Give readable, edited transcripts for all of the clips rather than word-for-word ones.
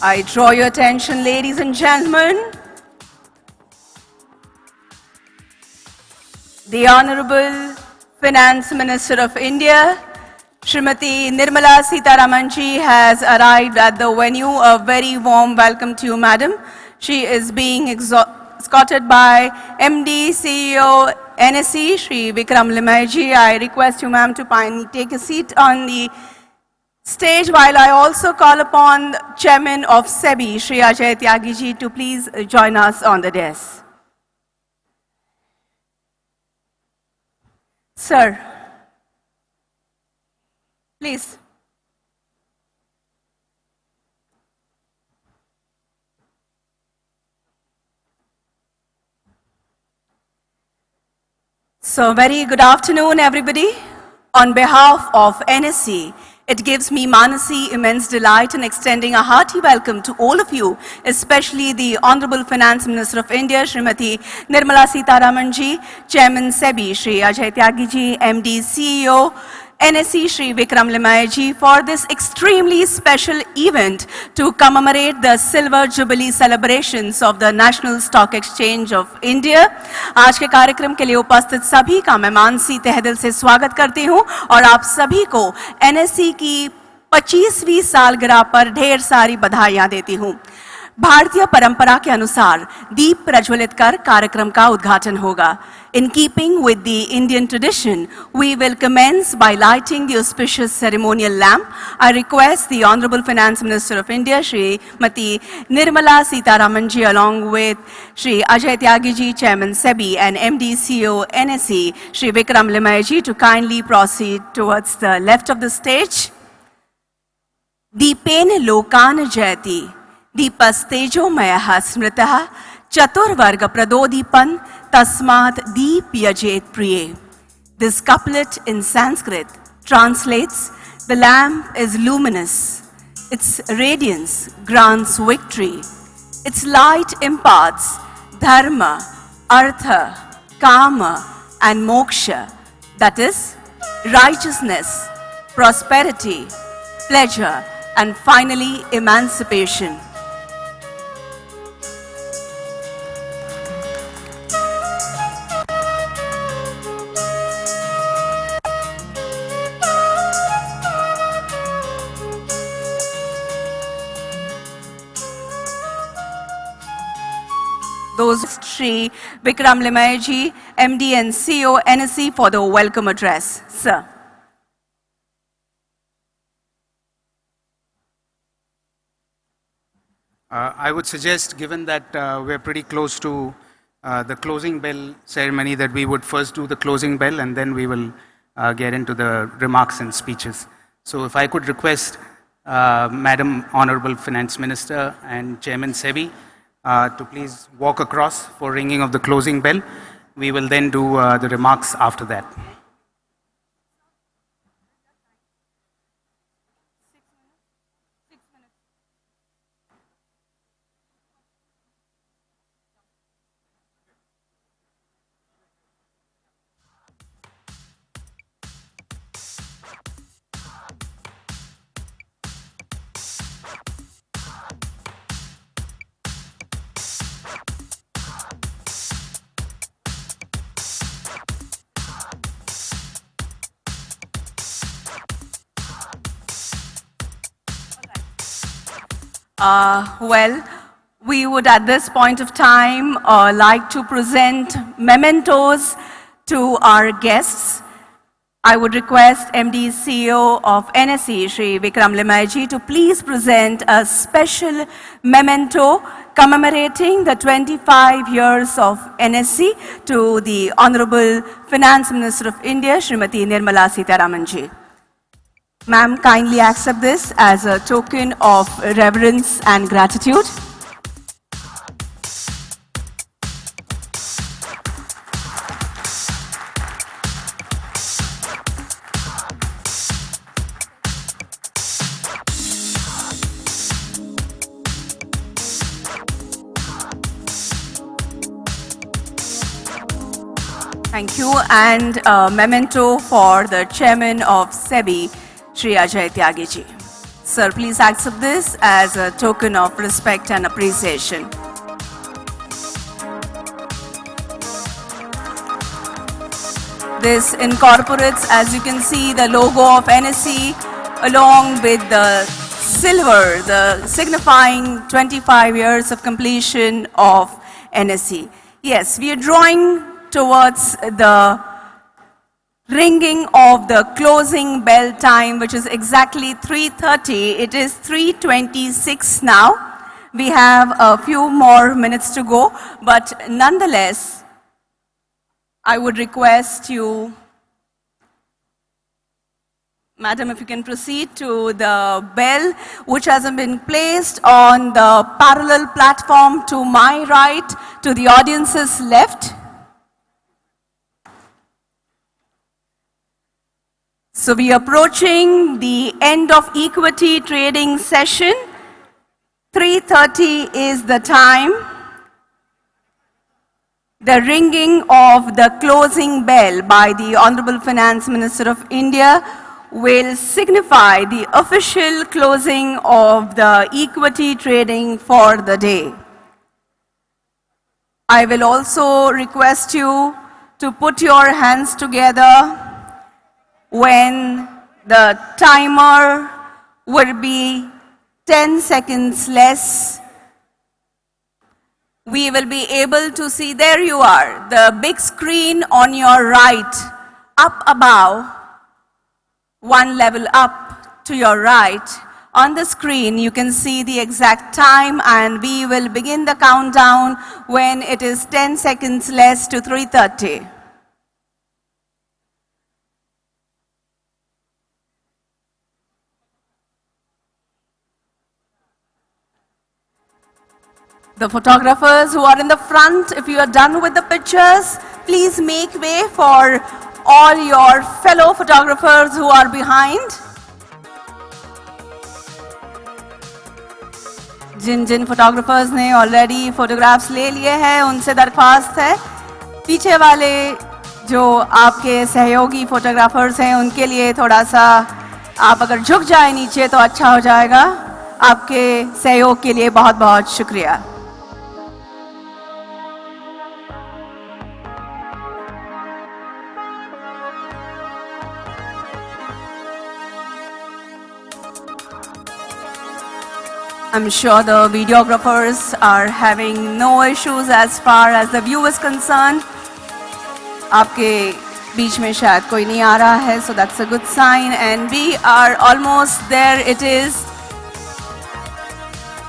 I draw your attention, ladies and gentlemen. The Honorable Finance Minister of India, Srimati Nirmala Sitharamanji has arrived at the venue. A very warm welcome to you, Madam. She is being escorted by MD, CEO, NSE, Shri Vikram Limaiji. I request you, ma'am, to kindly take a seat on the stage while I also call upon the Chairman of SEBI, Shri Ajay Tyagiji, to please join us on the dais. Sir, please. So, very good afternoon, everybody. On behalf of NSE, it gives me, Manasi, immense delight in extending a hearty welcome to all of you, especially the Honorable Finance Minister of India, Srimati Nirmala Sitharamanji, Chairman SEBI, Shri Ajay Tyagiji, MD, CEO, NSE, Shri Vikram Limaiji, for this extremely special event to commemorate the Silver Jubilee celebrations of the National Stock Exchange of India. आज के कार्यक्रम के लिए उपस्थित सभी का मैं मानसी तहेदिल से स्वागत करती हूँ और आप सभी को NSE की 25वीं सालगिरह पर ढेर सारी बधाइयाँ देती हूँ। भारतीय परंपरा के अनुसार दीप प्रज्वलित कर कार्यक्रम का उद्घाटन होगा। In keeping with the Indian tradition, we will commence by lighting the auspicious ceremonial lamp. I request the Honorable Finance Minister of India, Srimati Nirmala Sitharamanji, along with Shri Ajay Tyagiji, Chairman SEBI, and MD CEO NSE, Shri Vikram Limaiji, to kindly proceed towards the left of the stage. Deepen lokan jayati. Deepastejomayah smritah chaturvarg pradodipan tasmat deepyajet priye. This couplet in Sanskrit translates, the lamp is luminous, its radiance grants victory, its light imparts dharma, artha, kama and moksha, that is, righteousness, prosperity, pleasure and finally emancipation. Those Shri Vikram Limaiji, MD and CEO NSE, for the welcome address. Sir. I would suggest, given that we're pretty close to the closing bell ceremony, that we would first do the closing bell and then we will get into the remarks and speeches. So if I could request Madam Honorable Finance Minister and Chairman SEBI to please walk across for ringing of the closing bell. We will then do the remarks after that. Well, we would at this point of time like to present mementos to our guests. I would request MD CEO of NSE, Shri Vikram Limaiji, to please present a special memento commemorating the 25 years of NSE to the Honorable Finance Minister of India, Srimati Nirmala Sitharamanji. Ma'am, kindly accept this as a token of reverence and gratitude. Thank you. And a memento for the Chairman of SEBI, Shri Ajay Tyagiji. Sir, please accept this as a token of respect and appreciation. This incorporates, as you can see, the logo of NSE along with the silver, the signifying 25 years of completion of NSE. Yes, we are drawing towards the ringing of the closing bell time, which is exactly 3:30. It is 3:26 now. We have a few more minutes to go, but nonetheless, I would request you, Madam, if you can proceed to the bell, which has been placed on the parallel platform to my right, to the audience's left. So we are approaching the end of equity trading session. 3:30 is the time. The ringing of the closing bell by the Honorable Finance Minister of India will signify the official closing of the equity trading for the day. I will also request you to put your hands together when the timer will be 10 seconds less. We will be able to see, there you are, the big screen on your right, up above, one level up to your right. On the screen, you can see the exact time, and we will begin the countdown when it is 10 seconds less to 3:30. The photographers who are in the front, if you are done with the pictures, please make way for all your fellow photographers who are behind. Jin photographers ने already photographs ले लिए हैं, उनसे दरख्वास्त है, पीछे वाले जो आपके सहयोगी photographers हैं, उनके लिए थोड़ा सा आप अगर झुक जाए नीचे तो अच्छा हो जाएगा. आपके सहयोग के लिए बहुत बहुत शुक्रिया. I'm sure the videographers are having no issues as far as the view is concerned. आपके बीच में शायद कोई नहीं आ रहा है, so that's a good sign. And we are almost there. It is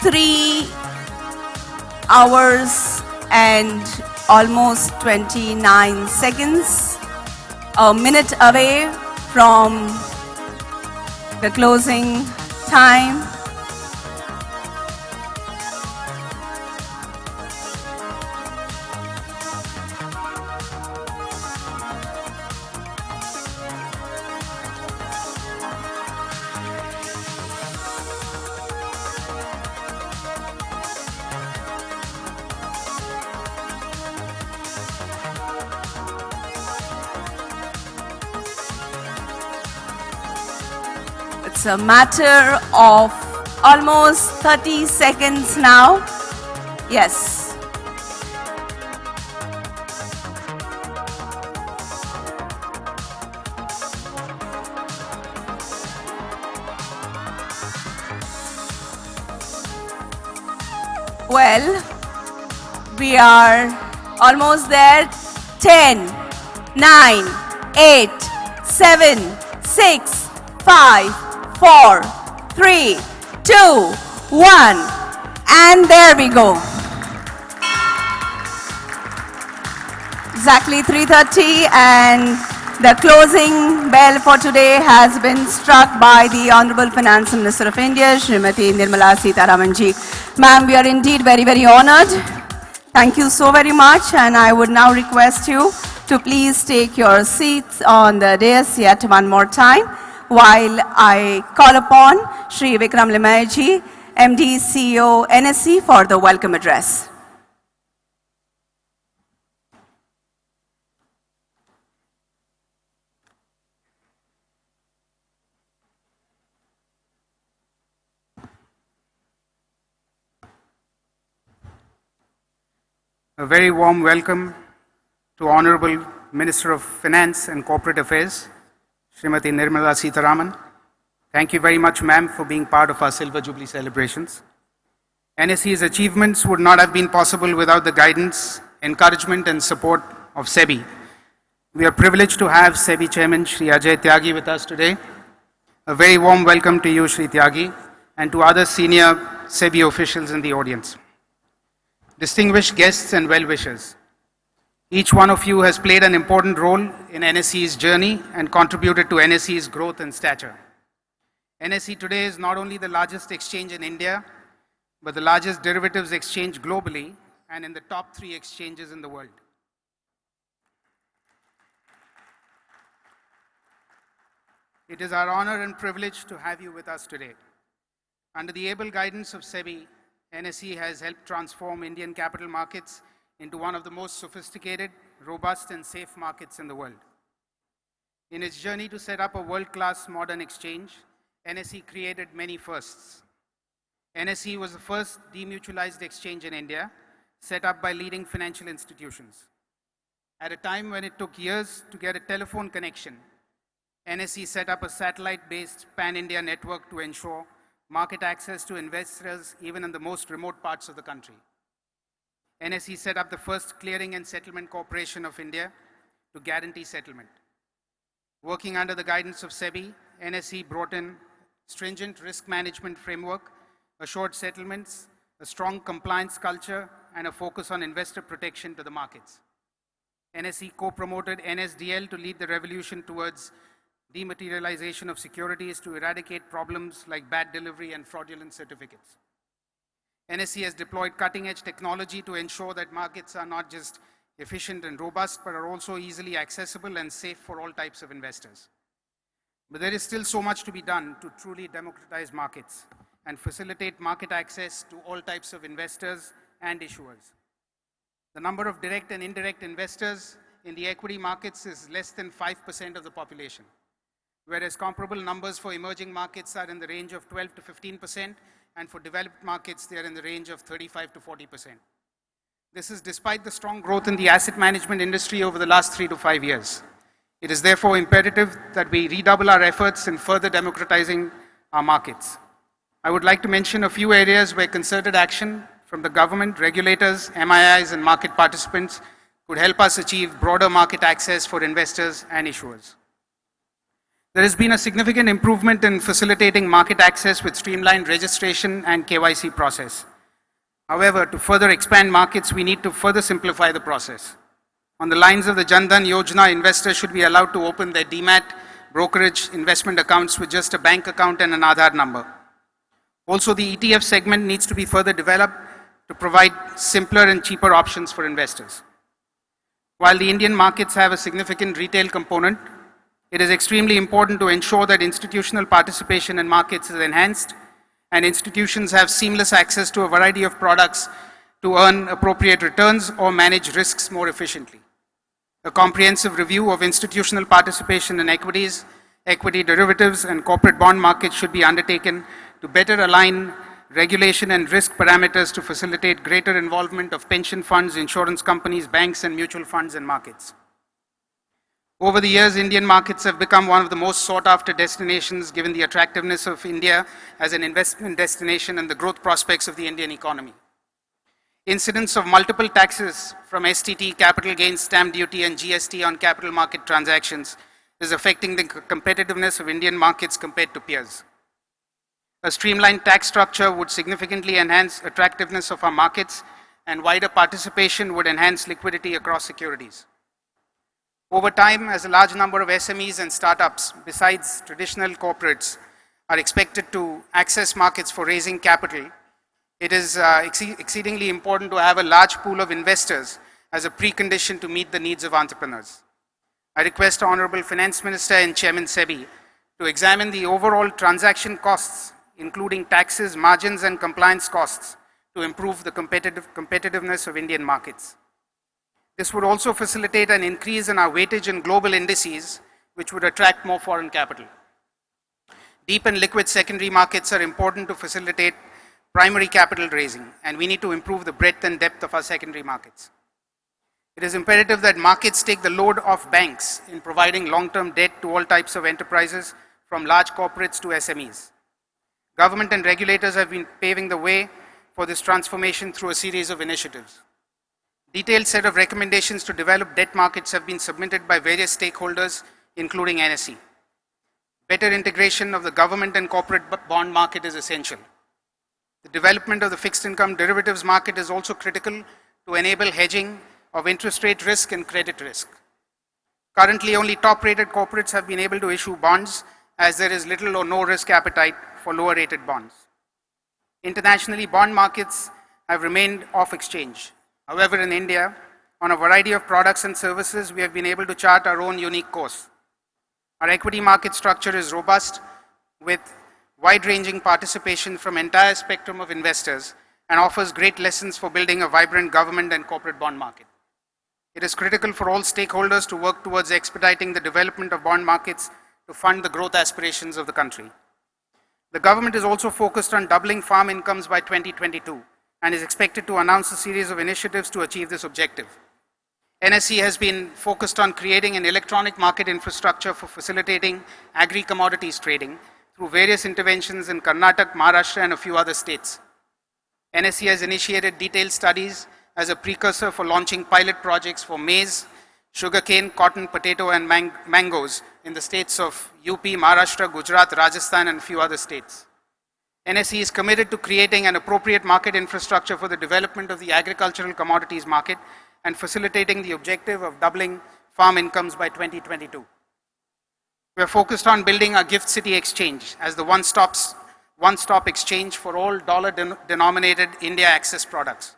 3 hours and almost 29 seconds, a minute away from the closing time. It's a matter of almost 30 seconds now. Yes. Well, we are almost there. 10, 9, 8, 7, 6, 5, 4, 3, 2, 1, and there we go. Exactly 3:30, and the closing bell for today has been struck by the Honorable Finance Minister of India, Srimati Nirmala Sitharaman ji. Ma'am, we are indeed very, very honored. Thank you so very much, and I would now request you to please take your seats on the dais yet one more time, while I call upon Shri Vikram Limay ji, MD CEO NSE, for the welcome address. A very warm welcome to Honorable Minister of Finance and Corporate Affairs, Srimati Nirmala Sitharaman. Thank you very much, ma'am, for being part of our Silver Jubilee celebrations. NSE's achievements would not have been possible without the guidance, encouragement and support of SEBI. We are privileged to have SEBI Chairman Shri Ajay Tyagi with us today. A very warm welcome to you, Shri Tyagi, and to other senior SEBI officials in the audience. Distinguished guests and well-wishers, each one of you has played an important role in NSE's journey and contributed to NSE's growth and stature. NSE today is not only the largest exchange in India, but the largest derivatives exchange globally and in the top 3 exchanges in the world. It is our honor and privilege to have you with us today. Under the able guidance of SEBI, NSE has helped transform Indian capital markets into one of the most sophisticated, robust and safe markets in the world. In its journey to set up a world-class modern exchange, NSE created many firsts. NSE was the first demutualized exchange in India, set up by leading financial institutions. At a time when it took years to get a telephone connection, NSE set up a satellite-based pan-India network to ensure market access to investors even in the most remote parts of the country. NSE set up the first Clearing and Settlement Corporation of India to guarantee settlement. Working under the guidance of SEBI, NSE brought in stringent risk management framework, assured settlements, a strong compliance culture, and a focus on investor protection to the markets. NSE co-promoted NSDL to lead the revolution towards dematerialization of securities to eradicate problems like bad delivery and fraudulent certificates. NSE has deployed cutting-edge technology to ensure that markets are not just efficient and robust, but are also easily accessible and safe for all types of investors. But there is still so much to be done to truly democratize markets and facilitate market access to all types of investors and issuers. The number of direct and indirect investors in the equity markets is less than 5% of the population, whereas comparable numbers for emerging markets are in the range of 12 to 15%, and for developed markets, they are in the range of 35 to 40%. This is despite the strong growth in the asset management industry over the last 3 to 5 years. It is therefore imperative that we redouble our efforts in further democratizing our markets. I would like to mention a few areas where concerted action from the government, regulators, MIIs, and market participants could help us achieve broader market access for investors and issuers. There has been a significant improvement in facilitating market access with streamlined registration and KYC process. However, to further expand markets, we need to further simplify the process. On the lines of the Jan Dhan Yojana, investors should be allowed to open their demat, brokerage, investment accounts with just a bank account and an Aadhaar number. Also, the ETF segment needs to be further developed to provide simpler and cheaper options for investors. While the Indian markets have a significant retail component, it is extremely important to ensure that institutional participation in markets is enhanced and institutions have seamless access to a variety of products to earn appropriate returns or manage risks more efficiently. A comprehensive review of institutional participation in equities, equity derivatives, and corporate bond markets should be undertaken to better align regulation and risk parameters to facilitate greater involvement of pension funds, insurance companies, banks, and mutual funds in markets. Over the years, Indian markets have become one of the most sought-after destinations given the attractiveness of India as an investment destination and the growth prospects of the Indian economy. Incidence of multiple taxes from STT, capital gains, stamp duty, and GST on capital market transactions is affecting the competitiveness of Indian markets compared to peers. A streamlined tax structure would significantly enhance attractiveness of our markets, and wider participation would enhance liquidity across securities. Over time, as a large number of SMEs and startups, besides traditional corporates, are expected to access markets for raising capital, it is exceedingly important to have a large pool of investors as a precondition to meet the needs of entrepreneurs. I request Honorable Finance Minister and Chairman SEBI to examine the overall transaction costs, including taxes, margins, and compliance costs, to improve the competitiveness of Indian markets. This would also facilitate an increase in our weightage in global indices, which would attract more foreign capital. Deep and liquid secondary markets are important to facilitate primary capital raising, and we need to improve the breadth and depth of our secondary markets. It is imperative that markets take the load off banks in providing long-term debt to all types of enterprises, from large corporates to SMEs. Government and regulators have been paving the way for this transformation through a series of initiatives. Detailed set of recommendations to develop debt markets have been submitted by various stakeholders, including NSE. Better integration of the government and corporate bond market is essential. The development of the fixed income derivatives market is also critical to enable hedging of interest rate risk and credit risk. Currently, only top-rated corporates have been able to issue bonds, as there is little or no risk appetite for lower-rated bonds. Internationally, bond markets have remained off exchange. However, in India, on a variety of products and services, we have been able to chart our own unique course. Our equity market structure is robust, with wide-ranging participation from entire spectrum of investors, and offers great lessons for building a vibrant government and corporate bond market. It is critical for all stakeholders to work towards expediting the development of bond markets to fund the growth aspirations of the country. The government is also focused on doubling farm incomes by 2022 and is expected to announce a series of initiatives to achieve this objective. NSE has been focused on creating an electronic market infrastructure for facilitating agri-commodities trading through various interventions in Karnataka, Maharashtra, and a few other states. NSE has initiated detailed studies as a precursor for launching pilot projects for maize, sugarcane, cotton, potato, and mangoes in the states of UP, Maharashtra, Gujarat, Rajasthan, and a few other states. NSE is committed to creating an appropriate market infrastructure for the development of the agricultural commodities market and facilitating the objective of doubling farm incomes by 2022. We are focused on building a Gift City exchange as the one-stop exchange for all dollar-denominated India access products.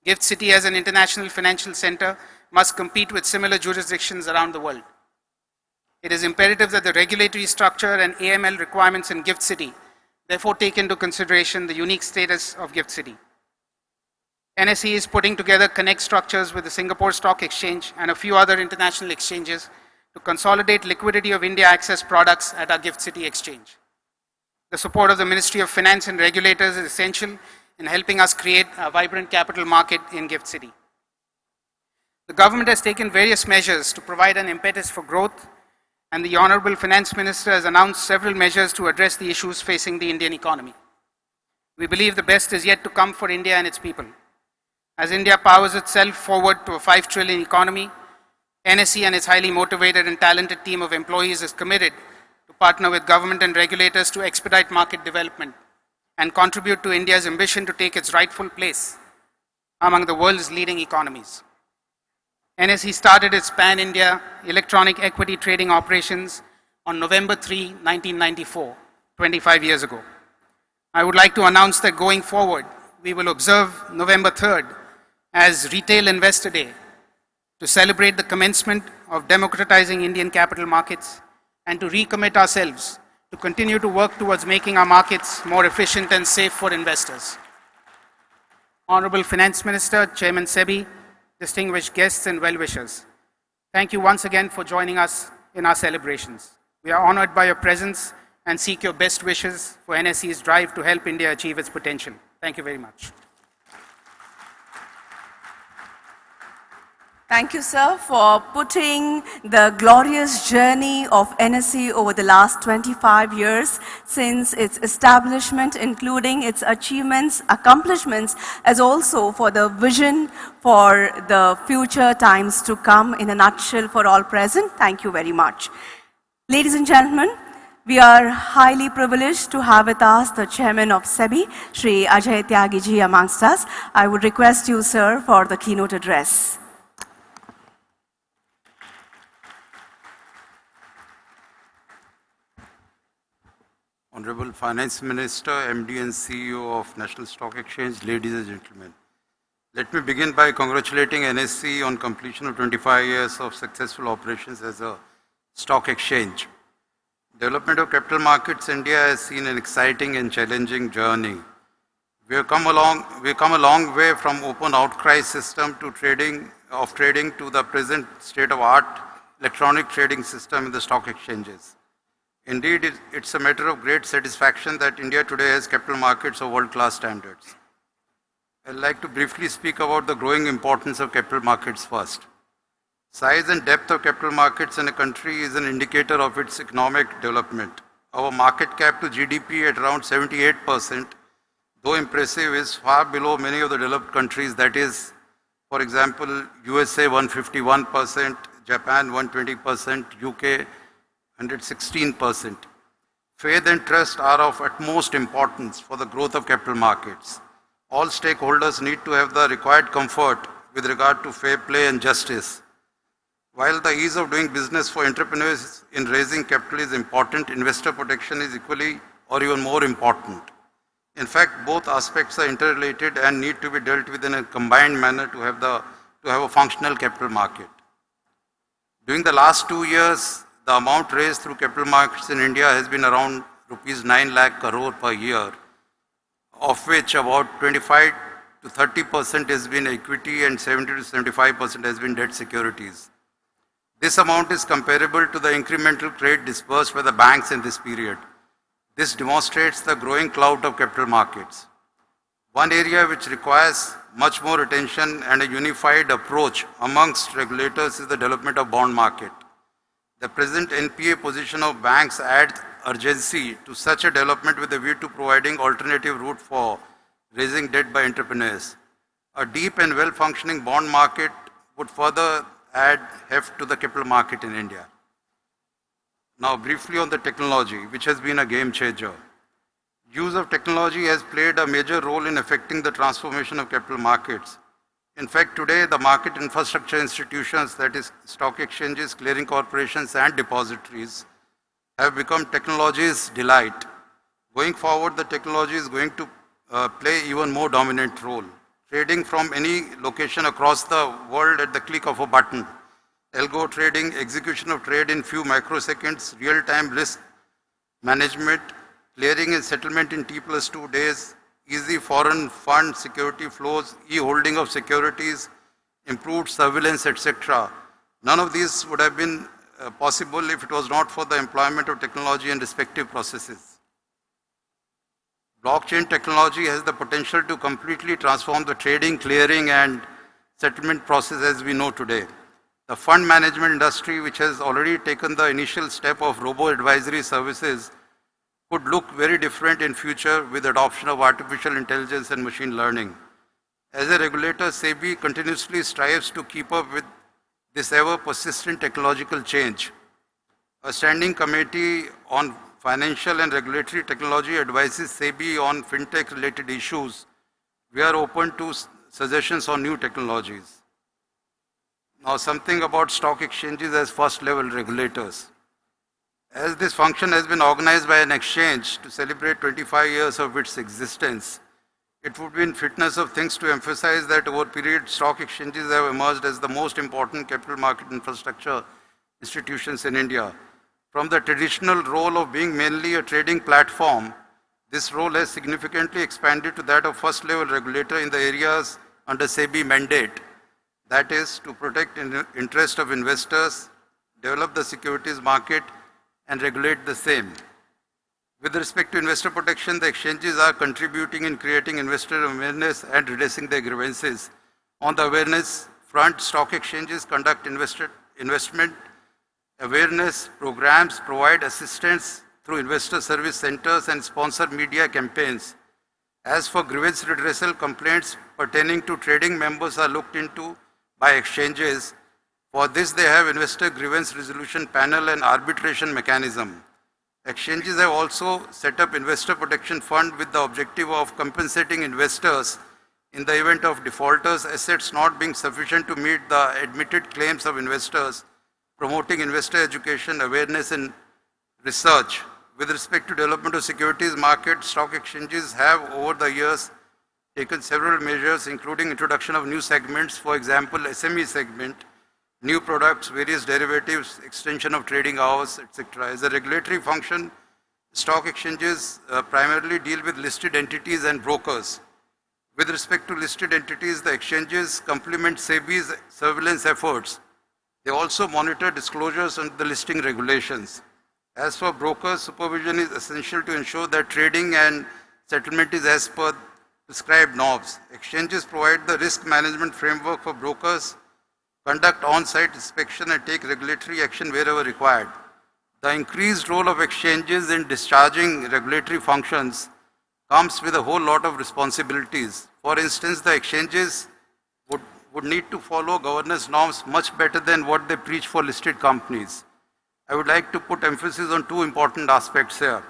Gift City, as an international financial center, must compete with similar jurisdictions around the world. It is imperative that the regulatory structure and AML requirements in Gift City therefore take into consideration the unique status of Gift City. NSE is putting together connect structures with the Singapore Stock Exchange and a few other international exchanges to consolidate liquidity of India access products at our Gift City exchange. The support of the Ministry of Finance and regulators is essential in helping us create a vibrant capital market in Gift City. The government has taken various measures to provide an impetus for growth, and the Honorable Finance Minister has announced several measures to address the issues facing the Indian economy. We believe the best is yet to come for India and its people. As India powers itself forward to a 5 trillion economy, NSE and its highly motivated and talented team of employees is committed to partner with government and regulators to expedite market development and contribute to India's ambition to take its rightful place among the world's leading economies. NSE started its pan-India electronic equity trading operations on November 3, 1994, 25 years ago. I would like to announce that going forward, we will observe November 3rd as Retail Investor Day to celebrate the commencement of democratizing Indian capital markets and to recommit ourselves to continue to work towards making our markets more efficient and safe for investors. Honorable Finance Minister, Chairman SEBI, distinguished guests and well-wishers, thank you once again for joining us in our celebrations. We are honored by your presence and seek your best wishes for NSE's drive to help India achieve its potential. Thank you very much. Thank you, sir, for putting the glorious journey of NSE over the last 25 years since its establishment, including its achievements, accomplishments, as also for the vision for the future times to come in a nutshell for all present. Thank you very much. Ladies and gentlemen, we are highly privileged to have with us the chairman of SEBI, Shri Ajay Tyagiji, amongst us. I would request you, sir, for the keynote address. Honorable Finance Minister, MD and CEO of National Stock Exchange, ladies and gentlemen. Let me begin by congratulating NSE on completion of 25 years of successful operations as a stock exchange. Development of capital markets India has seen an exciting and challenging journey. We have come a long way from open outcry system to trading to the present state of art electronic trading system in the stock exchanges. Indeed, it's a matter of great satisfaction that India today has capital markets of world-class standards. I'd like to briefly speak about the growing importance of capital markets first. Size and depth of capital markets in a country is an indicator of its economic development. Our market cap to GDP at around 78%, though impressive, is far below many of the developed countries. That is, for example, USA 151%, Japan 120%, UK 116%. Faith and trust are of utmost importance for the growth of capital markets. All stakeholders need to have the required comfort with regard to fair play and justice. While the ease of doing business for entrepreneurs in raising capital is important, investor protection is equally or even more important. In fact, both aspects are interrelated and need to be dealt with in a combined manner to have a functional capital market. During the last 2 years, the amount raised through capital markets in India has been around rupees 9 lakh crore per year, of which about 25 to 30% has been equity and 70 to 75% has been debt securities. This amount is comparable to the incremental credit disbursed by the banks in this period. This demonstrates the growing clout of capital markets. One area which requires much more attention and a unified approach amongst regulators is the development of bond market. The present NPA position of banks adds urgency to such a development with a view to providing alternative route for raising debt by entrepreneurs. A deep and well-functioning bond market would further add heft to the capital market in India. Now briefly on the technology, which has been a game changer. Use of technology has played a major role in affecting the transformation of capital markets. In fact, today the market infrastructure institutions, that is stock exchanges, clearing corporations and depositories, have become technology's delight. Going forward, the technology is going to play even more dominant role. Trading from any location across the world at the click of a button. Algo trading, execution of trade in few microseconds, real-time risk management, clearing and settlement in T+2 days, easy foreign fund security flows, e-holding of securities, improved surveillance, etc. None of these would have been possible if it was not for the employment of technology and respective processes. Blockchain technology has the potential to completely transform the trading, clearing and settlement process as we know today. The fund management industry, which has already taken the initial step of robo-advisory services, could look very different in future with adoption of artificial intelligence and machine learning. As a regulator, SEBI continuously strives to keep up with this ever-persistent technological change. A standing committee on financial and regulatory technology advises SEBI on fintech-related issues. We are open to suggestions on new technologies. Now something about stock exchanges as first-level regulators. As this function has been organized by an exchange to celebrate 25 years of its existence, it would be in fitness of things to emphasize that over period, stock exchanges have emerged as the most important capital market infrastructure institutions in India. From the traditional role of being mainly a trading platform, this role has significantly expanded to that of first-level regulator in the areas under SEBI mandate. That is, to protect interest of investors, develop the securities market, and regulate the same. With respect to investor protection, the exchanges are contributing in creating investor awareness and redressing their grievances. On the awareness front, stock exchanges conduct investment awareness programs, provide assistance through investor service centers and sponsor media campaigns. As for grievance redressal, complaints pertaining to trading members are looked into by exchanges. For this, they have investor grievance resolution panel and arbitration mechanism. Exchanges have also set up investor protection fund with the objective of compensating investors in the event of defaulters' assets not being sufficient to meet the admitted claims of investors, promoting investor education, awareness and research. With respect to development of securities market, stock exchanges have over the years taken several measures, including introduction of new segments, for example, SME segment, new products, various derivatives, extension of trading hours, etc. As a regulatory function, stock exchanges primarily deal with listed entities and brokers. With respect to listed entities, the exchanges complement SEBI's surveillance efforts. They also monitor disclosures under the listing regulations. As for brokers, supervision is essential to ensure that trading and settlement is as per prescribed norms. Exchanges provide the risk management framework for brokers, conduct on-site inspection and take regulatory action wherever required. The increased role of exchanges in discharging regulatory functions comes with a whole lot of responsibilities. For instance, the exchanges would need to follow governance norms much better than what they preach for listed companies. I would like to put emphasis on two important aspects here.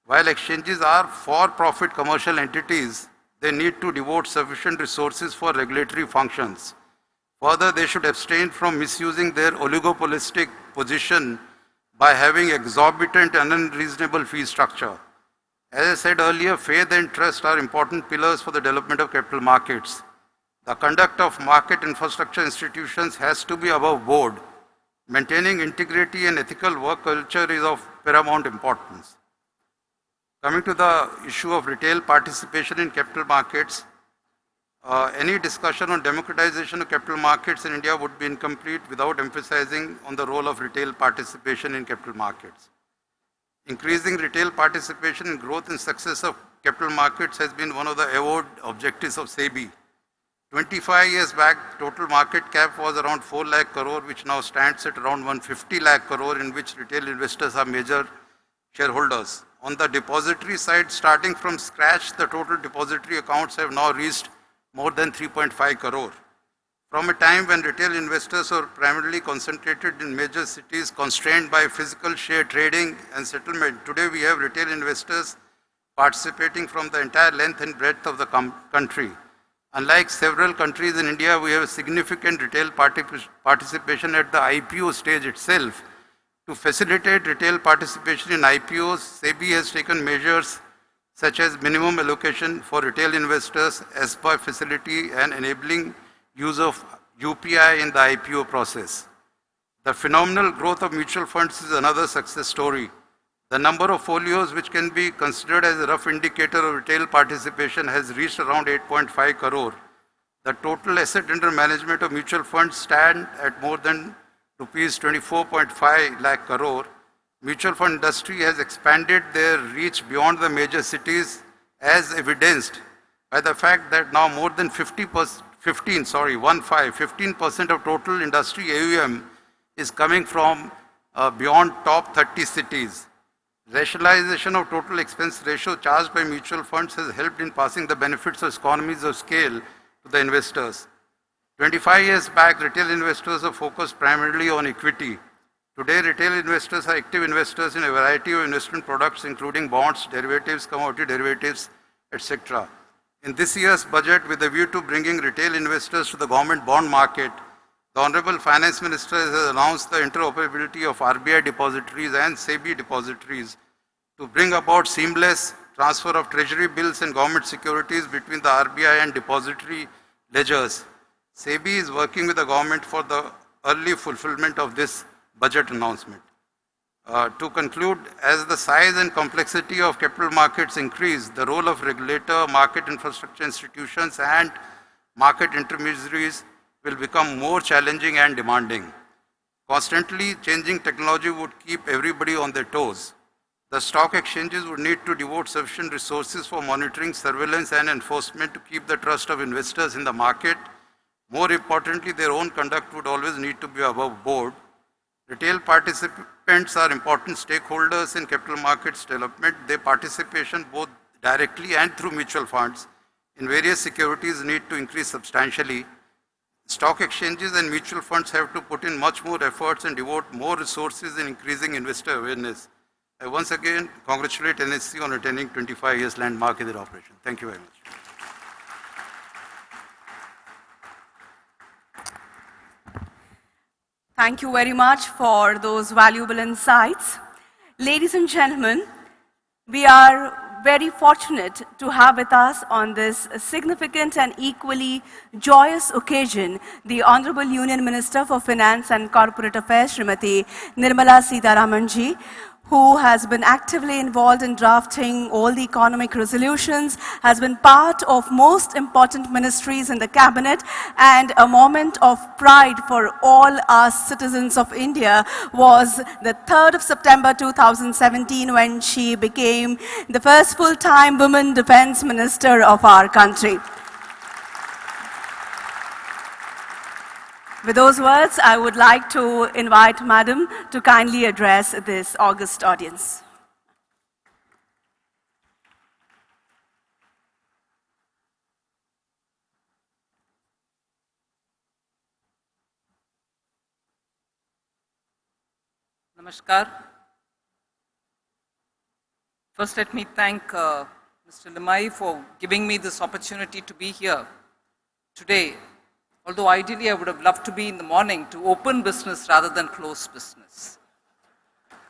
While exchanges are for-profit commercial entities, they need to devote sufficient resources for regulatory functions. Further, they should abstain from misusing their oligopolistic position by having exorbitant and unreasonable fee structure. As I said earlier, faith and trust are important pillars for the development of capital markets. The conduct of market infrastructure institutions has to be above board. Maintaining integrity and ethical work culture is of paramount importance. Coming to the issue of retail participation in capital markets, any discussion on democratization of capital markets in India would be incomplete without emphasizing on the role of retail participation in capital markets. Increasing retail participation in growth and success of capital markets has been one of the avowed objectives of SEBI. 25 years back, total market cap was around 4 lakh crore, which now stands at around 150 lakh crore, in which retail investors are major shareholders. On the depository side, starting from scratch, the total depository accounts have now reached more than 3.5 crore. From a time when retail investors were primarily concentrated in major cities constrained by physical share trading and settlement, today we have retail investors participating from the entire length and breadth of the country. Unlike several countries in India, we have a significant retail participation at the IPO stage itself. To facilitate retail participation in IPOs, SEBI has taken measures such as minimum allocation for retail investors, SBI facility, and enabling use of UPI in the IPO process. The phenomenal growth of mutual funds is another success story. The number of folios which can be considered as a rough indicator of retail participation has reached around 8.5 crore. The total asset under management of mutual funds stand at more than rupees 24.5 lakh crore. Mutual fund industry has expanded their reach beyond the major cities, as evidenced by the fact that now more than 15% of total industry AUM is coming from beyond top 30 cities. Rationalization of total expense ratio charged by mutual funds has helped in passing the benefits of economies of scale to the investors. 25 years back, retail investors are focused primarily on equity. Today, retail investors are active investors in a variety of investment products, including bonds, derivatives, commodity derivatives, etc. In this year's budget, with a view to bringing retail investors to the government bond market, the Honorable Finance Minister has announced the interoperability of RBI depositories and SEBI depositories to bring about seamless transfer of treasury bills and government securities between the RBI and depository ledgers. SEBI is working with the government for the early fulfillment of this budget announcement. To conclude, as the size and complexity of capital markets increase, the role of regulator, market infrastructure institutions, and market intermediaries will become more challenging and demanding. Constantly changing technology would keep everybody on their toes. The stock exchanges would need to devote sufficient resources for monitoring, surveillance, and enforcement to keep the trust of investors in the market. More importantly, their own conduct would always need to be above board. Retail participants are important stakeholders in capital markets development. Their participation, both directly and through mutual funds, in various securities need to increase substantially. Stock exchanges and mutual funds have to put in much more efforts and devote more resources in increasing investor awareness. I once again congratulate NSE on attaining 25 years landmark in their operation. Thank you very much. Thank you very much for those valuable insights. Ladies and gentlemen, we are very fortunate to have with us on this significant and equally joyous occasion the Honorable Union Minister for Finance and Corporate Affairs, Srimati Nirmala Sitharaman ji, who has been actively involved in drafting all the economic resolutions, has been part of most important ministries in the cabinet, and a moment of pride for all our citizens of India was the 3rd of September 2017 when she became the first full-time woman defense minister of our country. With those words, I would like to invite Madam to kindly address this august audience. Namaskar. First, let me thank Mr. Limai for giving me this opportunity to be here today. Although ideally I would have loved to be in the morning to open business rather than close business.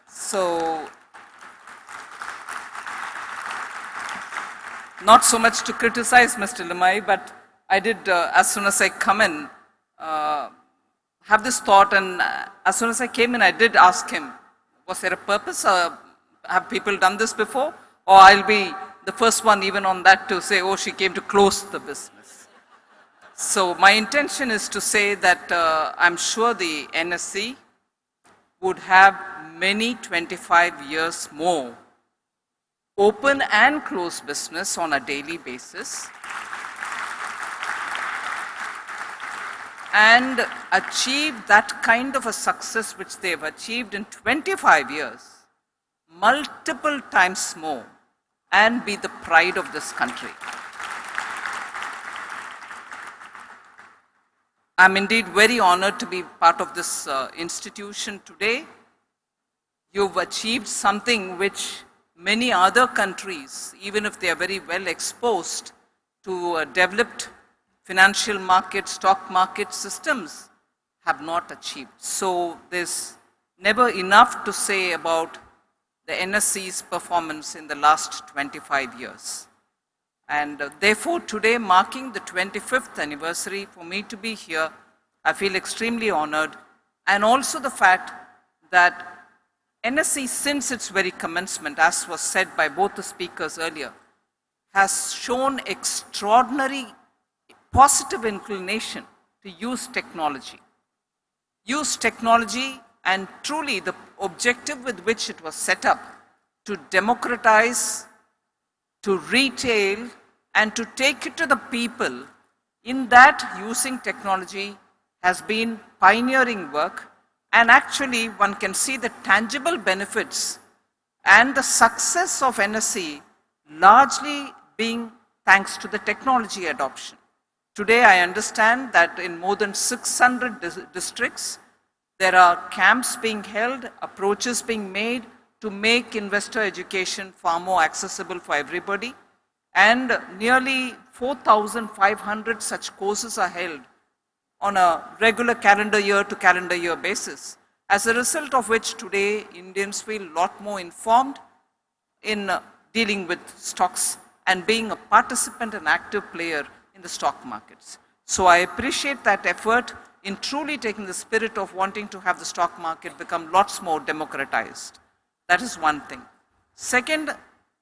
So, not so much to criticize Mr. Limai, but I did, as soon as I come in, have this thought, and as soon as I came in, I did ask him, was there a purpose? Have people done this before? Or I'll be the first one even on that to say, oh, she came to close the business. So my intention is to say that I'm sure the NSE would have many 25 years more open and close business on a daily basis and achieve that kind of a success which they've achieved in 25 years, multiple times more, and be the pride of this country. I'm indeed very honored to be part of this institution today. You've achieved something which many other countries, even if they are very well exposed to developed financial market, stock market systems, have not achieved. So there's never enough to say about the NSE's performance in the last 25 years. And therefore, today marking the 25th anniversary, for me to be here, I feel extremely honored. And also the fact that NSE, since its very commencement, as was said by both the speakers earlier, has shown extraordinary positive inclination to use technology. Use technology, and truly the objective with which it was set up to democratize, to retail, and to take it to the people, in that using technology has been pioneering work, and actually one can see the tangible benefits and the success of NSE largely being thanks to the technology adoption. Today I understand that in more than 600 districts, there are camps being held, approaches being made to make investor education far more accessible for everybody. And nearly 4,500 such courses are held on a regular calendar year to calendar year basis. As a result of which today Indians feel a lot more informed in dealing with stocks and being a participant and active player in the stock markets. So I appreciate that effort in truly taking the spirit of wanting to have the stock market become lots more democratized. That is one thing. Second,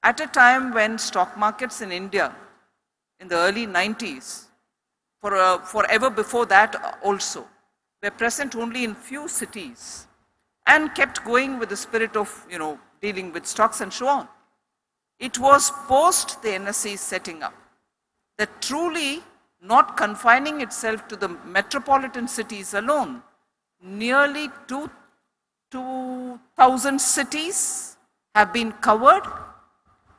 at a time when stock markets in India in the early 90s, forever before that also, were present only in few cities and kept going with the spirit of, dealing with stocks and so on. It was post the NSE setting up that truly, not confining itself to the metropolitan cities alone, nearly 2,000 cities have been covered,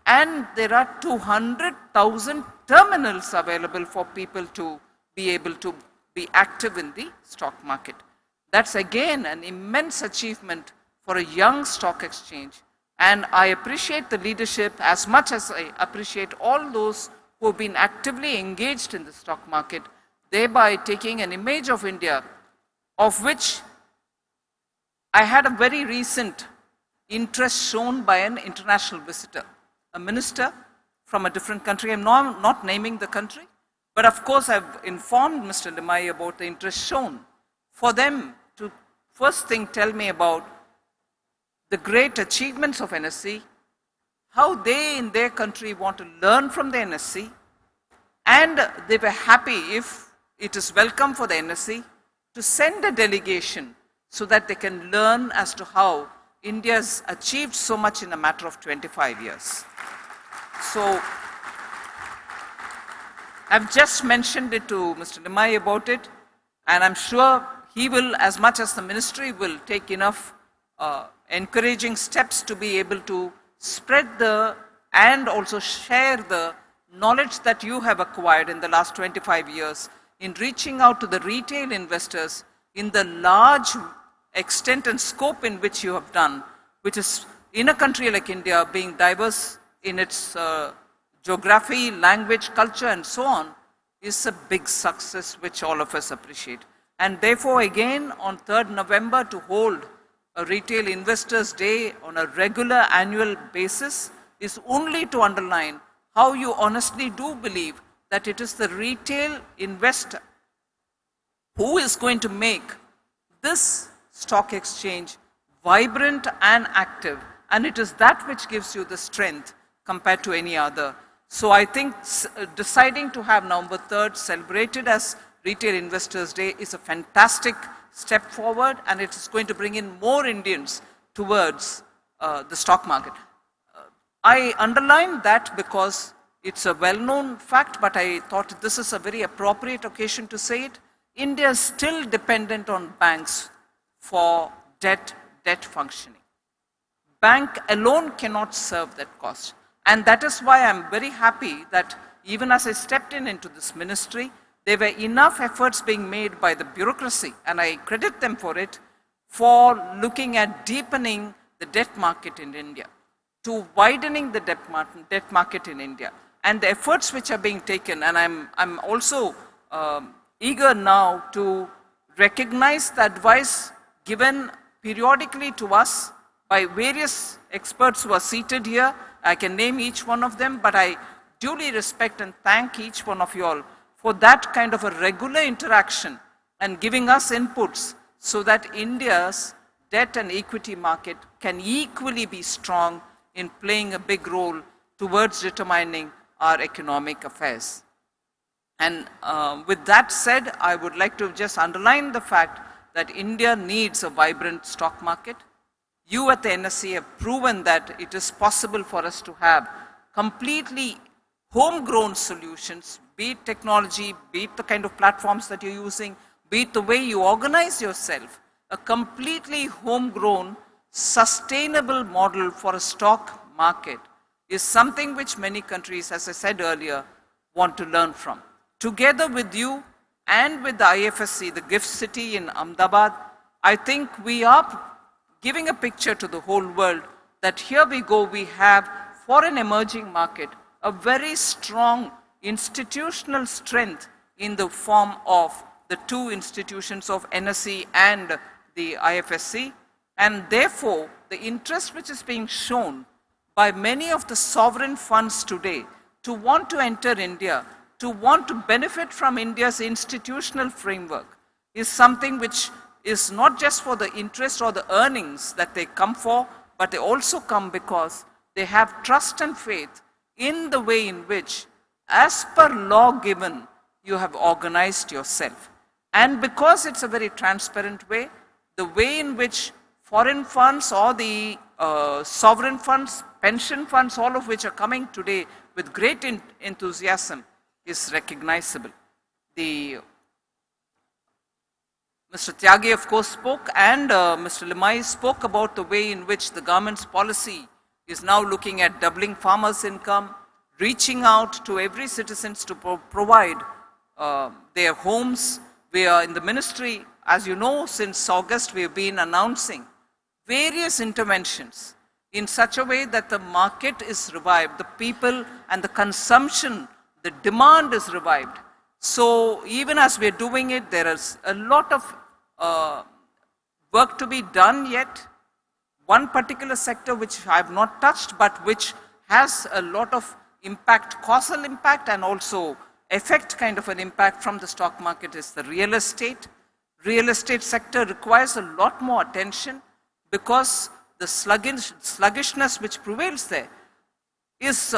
and there are 200,000 terminals available for people to be able to be active in the stock market. That's again an immense achievement for a young stock exchange, and I appreciate the leadership as much as I appreciate all those who have been actively engaged in the stock market, thereby taking an image of India, of which I had a very recent interest shown by an international visitor, a minister from a different country. I'm not naming the country, but of course I've informed Mr. Limai about the interest shown for them to first thing tell me about the great achievements of NSE, how they in their country want to learn from the NSE, and they were happy if it is welcome for the NSE to send a delegation so that they can learn as to how India has achieved so much in a matter of 25 years. So, I've just mentioned it to Mr. Limai about it, and I'm sure he will, as much as the ministry will, take enough encouraging steps to be able to spread and also share the knowledge that you have acquired in the last 25 years in reaching out to the retail investors in the large extent and scope in which you have done, which is in a country like India, being diverse in its geography, language, culture, and so on, is a big success which all of us appreciate. And therefore, again, on 3rd November, to hold a Retail Investors Day on a regular annual basis is only to underline how you honestly do believe that it is the retail investor who is going to make this stock exchange vibrant and active, and it is that which gives you the strength compared to any other. So I think deciding to have November 3rd celebrated as Retail Investors Day is a fantastic step forward, and it is going to bring in more Indians towards the stock market. I underline that because it's a well-known fact, but I thought this is a very appropriate occasion to say it. India is still dependent on banks for debt functioning. Bank alone cannot serve that cost. And that is why I'm very happy that even as I stepped into this ministry, there were enough efforts being made by the bureaucracy, and I credit them for it, for looking at deepening the debt market in India, to widening the debt market in India. And the efforts which are being taken, and I'm also eager now to recognize the advice given periodically to us by various experts who are seated here. I can name each one of them, but I duly respect and thank each one of you all for that kind of a regular interaction and giving us inputs so that India's debt and equity market can equally be strong in playing a big role towards determining our economic affairs. And with that said, I would like to just underline the fact that India needs a vibrant stock market. You at the NSE have proven that it is possible for us to have completely homegrown solutions, be it technology, be it the kind of platforms that you're using, be it the way you organize yourself. A completely homegrown, sustainable model for a stock market is something which many countries, as I said earlier, want to learn from. Together with you and with the IFSC, the gift city in Ahmedabad, I think we are giving a picture to the whole world that here we go, we have for an emerging market a very strong institutional strength in the form of the two institutions of NSE and the IFSC, and therefore the interest which is being shown by many of the sovereign funds today to want to enter India, to want to benefit from India's institutional framework is something which is not just for the interest or the earnings that they come for, but they also come because they have trust and faith in the way in which, as per law given, you have organized yourself. And because it's a very transparent way, the way in which foreign funds or the sovereign funds, pension funds, all of which are coming today with great enthusiasm is recognizable. Mr. Tyagi, of course, spoke, and Mr. Limai spoke about the way in which the government's policy is now looking at doubling farmers' income, reaching out to every citizen to provide their homes. We are in the ministry, as you know, since August, we have been announcing various interventions in such a way that the market is revived, the people and the consumption, the demand is revived. So even as we're doing it, there is a lot of work to be done yet. One particular sector which I have not touched, but which has a lot of impact, causal impact, and also effect kind of an impact from the stock market is the real estate. Real estate sector requires a lot more attention because the sluggishness which prevails there is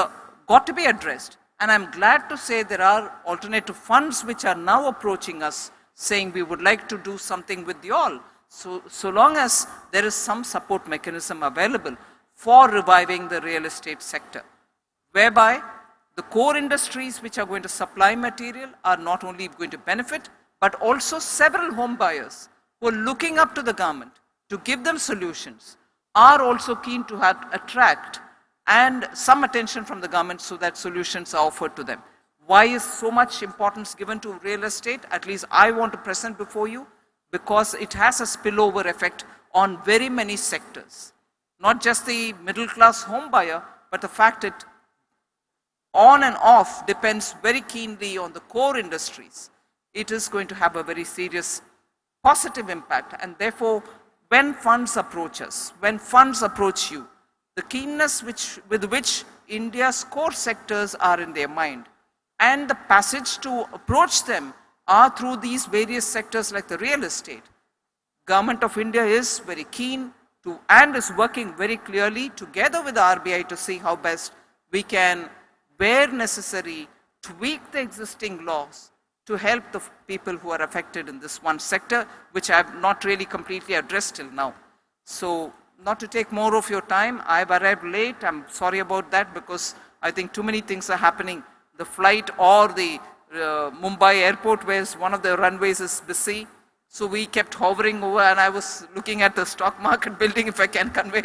got to be addressed. And I'm glad to say there are alternative funds which are now approaching us saying we would like to do something with you all. So long as there is some support mechanism available for reviving the real estate sector, whereby the core industries which are going to supply material are not only going to benefit, but also several home buyers who are looking up to the government to give them solutions are also keen to attract and some attention from the government so that solutions are offered to them. Why is so much importance given to real estate? At least I want to present before you, because it has a spillover effect on very many sectors. Not just the middle class home buyer, but the fact it on and off depends very keenly on the core industries. It is going to have a very serious positive impact, and therefore when funds approach us, when funds approach you, the keenness with which India's core sectors are in their mind and the passage to approach them are through these various sectors like the real estate. Government of India is very keen to and is working very clearly together with the RBI to see how best we can, where necessary, tweak the existing laws to help the people who are affected in this one sector, which I have not really completely addressed till now. So, not to take more of your time, I've arrived late. I'm sorry about that because I think too many things are happening. The flight or the Mumbai airport, where one of the runways is busy. So we kept hovering over, and I was looking at the stock market building, if I can convey.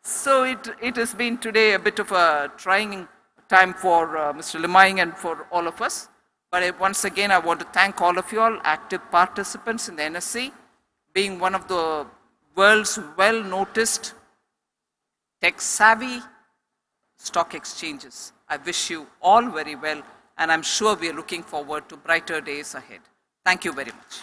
So it has been today a bit of a trying time for Mr. Limaing and for all of us. But once again, I want to thank all of you all, active participants in the NSE, being one of the world's well-noticed, tech-savvy stock exchanges. I wish you all very well, and I'm sure we are looking forward to brighter days ahead. Thank you very much.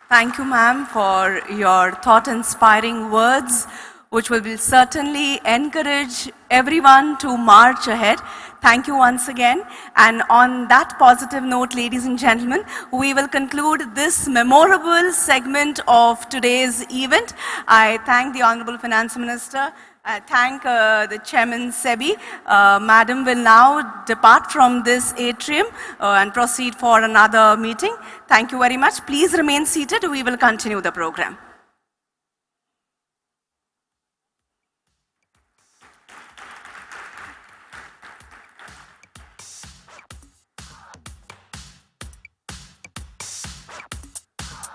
Thank you, ma'am, for your thought-inspiring words, which will certainly encourage everyone to march ahead. Thank you once again. And on that positive note, ladies and gentlemen, we will conclude this memorable segment of today's event. I thank the Honorable Finance Minister. I thank the Chairman SEBI. Madam will now depart from this atrium and proceed for another meeting. Thank you very much. Please remain seated. We will continue the program.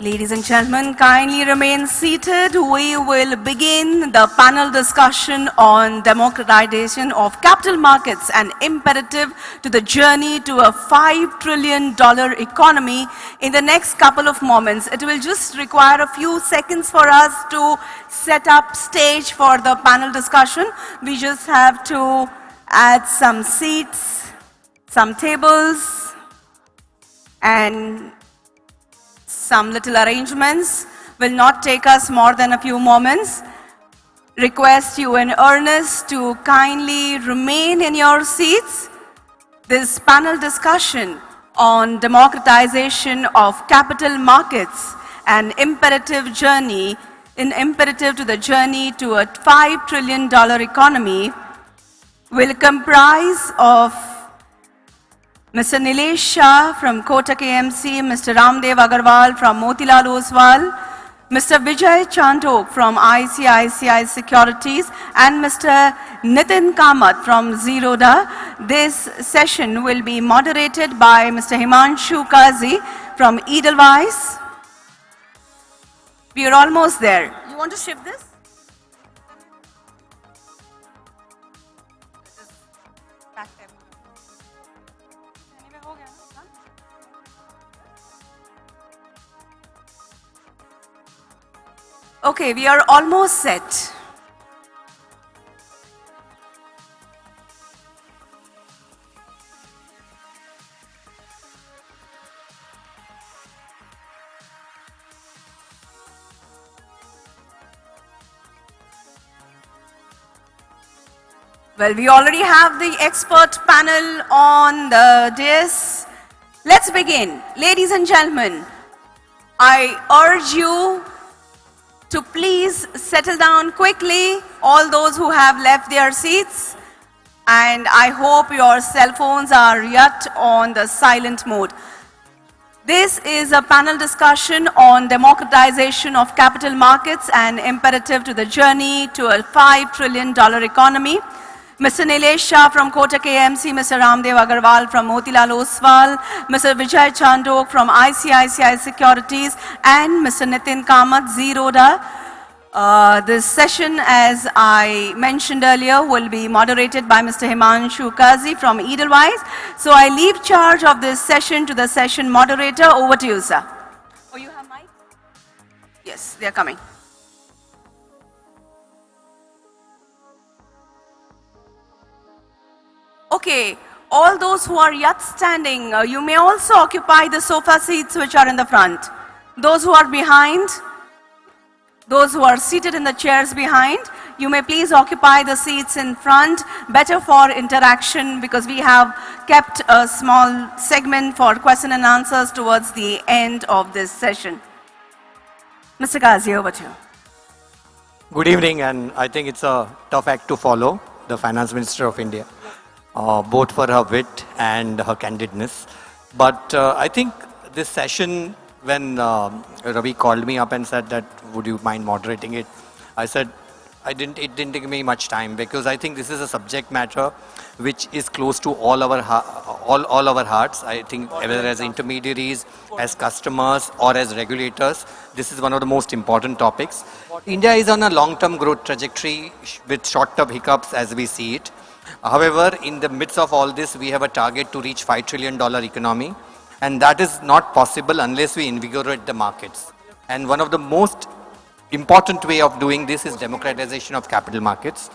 Ladies and gentlemen, kindly remain seated. We will begin the panel discussion on democratization of capital markets, an imperative to the journey to a $5 trillion economy in the next couple of moments. It will just require a few seconds for us to set up stage for the panel discussion. We just have to add some seats, some tables, and some little arrangements. Will not take us more than a few moments. Request you in earnest to kindly remain in your seats. This panel discussion on democratization of capital markets, an imperative to the journey to a $5 trillion economy, will comprise of Mr. Nilesh Shah from Kotak AMC, Mr. Ramdev Agarwal from Motilal Oswal, Mr. Vijay Chandok from ICICI Securities, and Mr. Nitin Kamath from Zerodha. This session will be moderated by Mr. Himanshu Kazi from Edelweiss. We are almost there. You want to shift this? Okay, we are almost set. Well, we already have the expert panel on the dais. Let's begin. Ladies and gentlemen, I urge you to please settle down quickly, all those who have left their seats, and I hope your cell phones are yet on the silent mode. This is a panel discussion on democratization of capital markets and imperative to the journey to a $5 trillion economy. Mr. Nilesh Shah from Kotak AMC, Mr. Ramdev Agarwal from Motilal Oswal, Mr. Vijay Chandok from ICICI Securities, and Mr. Nitin Kamath, Zerodha. This session, as I mentioned earlier, will be moderated by Mr. Himanshu Kazi from Edelweiss. So I leave charge of this session to the session moderator. Over to you, sir. Oh, you have mic? Yes, they are coming. Okay, all those who are yet standing, you may also occupy the sofa seats which are in the front. Those who are behind, those who are seated in the chairs behind, you may please occupy the seats in front, better for interaction because we have kept a small segment for question and answers towards the end of this session. Mr. Ghazi, over to you. Good evening, and I think it's a tough act to follow, the Finance Minister of India, both for her wit and her candidness. But I think this session, when Ravi called me up and said that, would you mind moderating it? I said, it didn't take me much time because I think this is a subject matter which is close to all our hearts. I think whether as intermediaries, as customers or as regulators, this is one of the most important topics. India is on a long-term growth trajectory with short-term hiccups as we see it. However, in the midst of all this, we have a target to reach $5 trillion economy. And that is not possible unless we invigorate the markets. And one of the most important way of doing this is democratization of capital markets.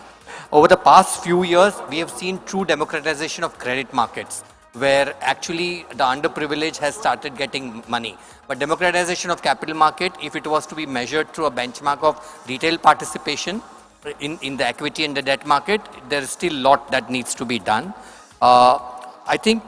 Over the past few years, we have seen true democratization of credit markets, where actually the underprivileged has started getting money. But democratization of capital market, if it was to be measured through a benchmark of retail participation in the equity and the debt market, there is still a lot that needs to be done. I think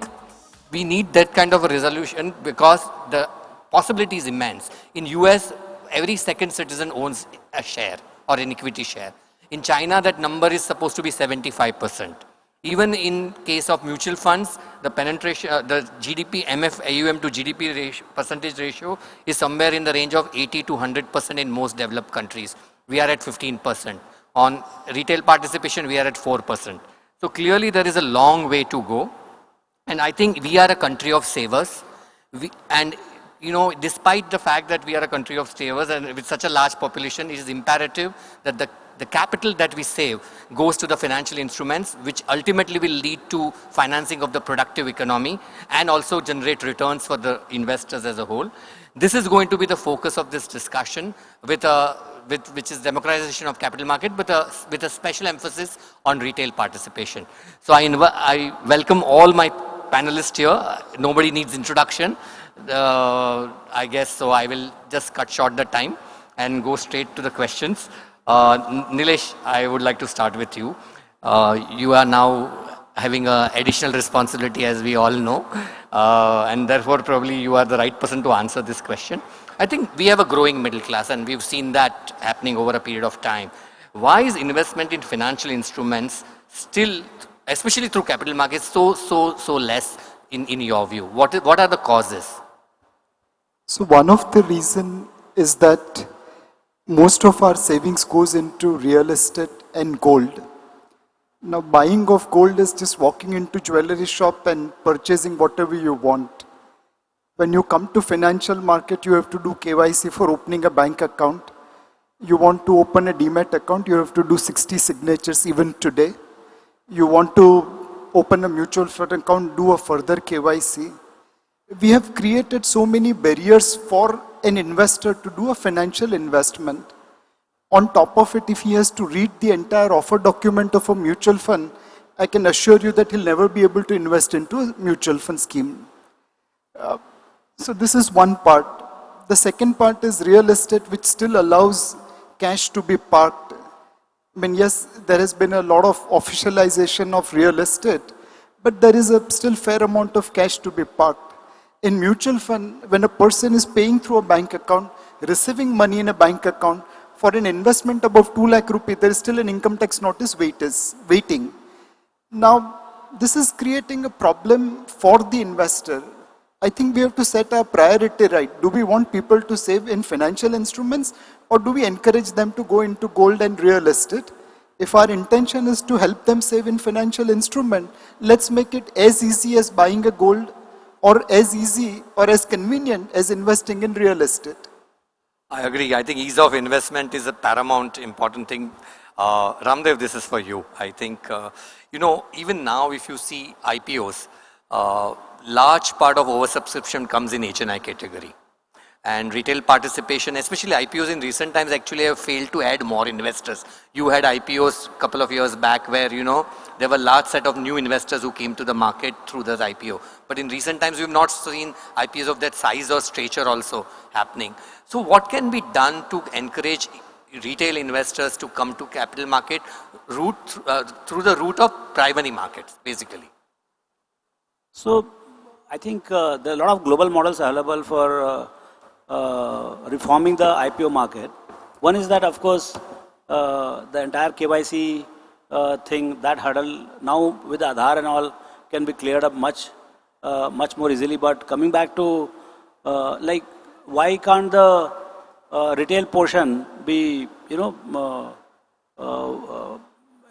we need that kind of a resolution because the possibility is immense. In US, every second citizen owns a share or an equity share. In China, that number is supposed to be 75%. Even in case of mutual funds, the penetration, the GDP, MF AUM to GDP percentage ratio is somewhere in the range of 80 to 100% in most developed countries. We are at 15%. On retail participation, we are at 4%. So clearly there is a long way to go. And I think we are a country of savers. Despite the fact that we are a country of savers and with such a large population, it is imperative that the capital that we save goes to the financial instruments, which ultimately will lead to financing of the productive economy and also generate returns for the investors as a whole. This is going to be the focus of this discussion which is democratization of capital market, but with a special emphasis on retail participation. So I welcome all my panelists here. Nobody needs introduction, I guess, so I will just cut short the time and go straight to the questions. Nilesh, I would like to start with you. You are now having an additional responsibility, as we all know, and therefore probably you are the right person to answer this question. I think we have a growing middle class and we've seen that happening over a period of time. Why is investment in financial instruments still, especially through capital markets, so less in your view? What are the causes? So one of the reason is that most of our savings goes into real estate and gold. Now buying of gold is just walking into jewelry shop and purchasing whatever you want. When you come to financial market, you have to do KYC for opening a bank account. You want to open a demat account, you have to do 60 signatures even today. You want to open a mutual fund account, do a further KYC. We have created so many barriers for an investor to do a financial investment. On top of it, if he has to read the entire offer document of a mutual fund, I can assure you that he'll never be able to invest into a mutual fund scheme. So this is one part. The second part is real estate, which still allows cash to be parked. I mean, yes, there has been a lot of officialization of real estate, but there is a still fair amount of cash to be parked. In mutual fund, when a person is paying through a bank account, receiving money in a bank account, for an investment above 2 lakh rupee, there is still an income tax notice waiting. Now, this is creating a problem for the investor. I think we have to set our priority right. Do we want people to save in financial instruments, or do we encourage them to go into gold and real estate? If our intention is to help them save in financial instrument, let's make it as easy as buying a gold, or as easy or as convenient as investing in real estate. I agree. I think ease of investment is a paramount important thing. Ramdev, this is for you. I think, even now if you see IPOs, large part of oversubscription comes in HNI category. And retail participation, especially IPOs in recent times, actually have failed to add more investors. You had IPOs a couple of years back where, there were large set of new investors who came to the market through this IPO. But in recent times, we've not seen IPOs of that size or stature also happening. So what can be done to encourage retail investors to come to capital market through the route of primary markets, basically? So I think there are a lot of global models available for reforming the IPO market. One is that, of course, the entire KYC thing, that hurdle now with Aadhaar and all can be cleared up much more easily. But coming back to why can't the retail portion be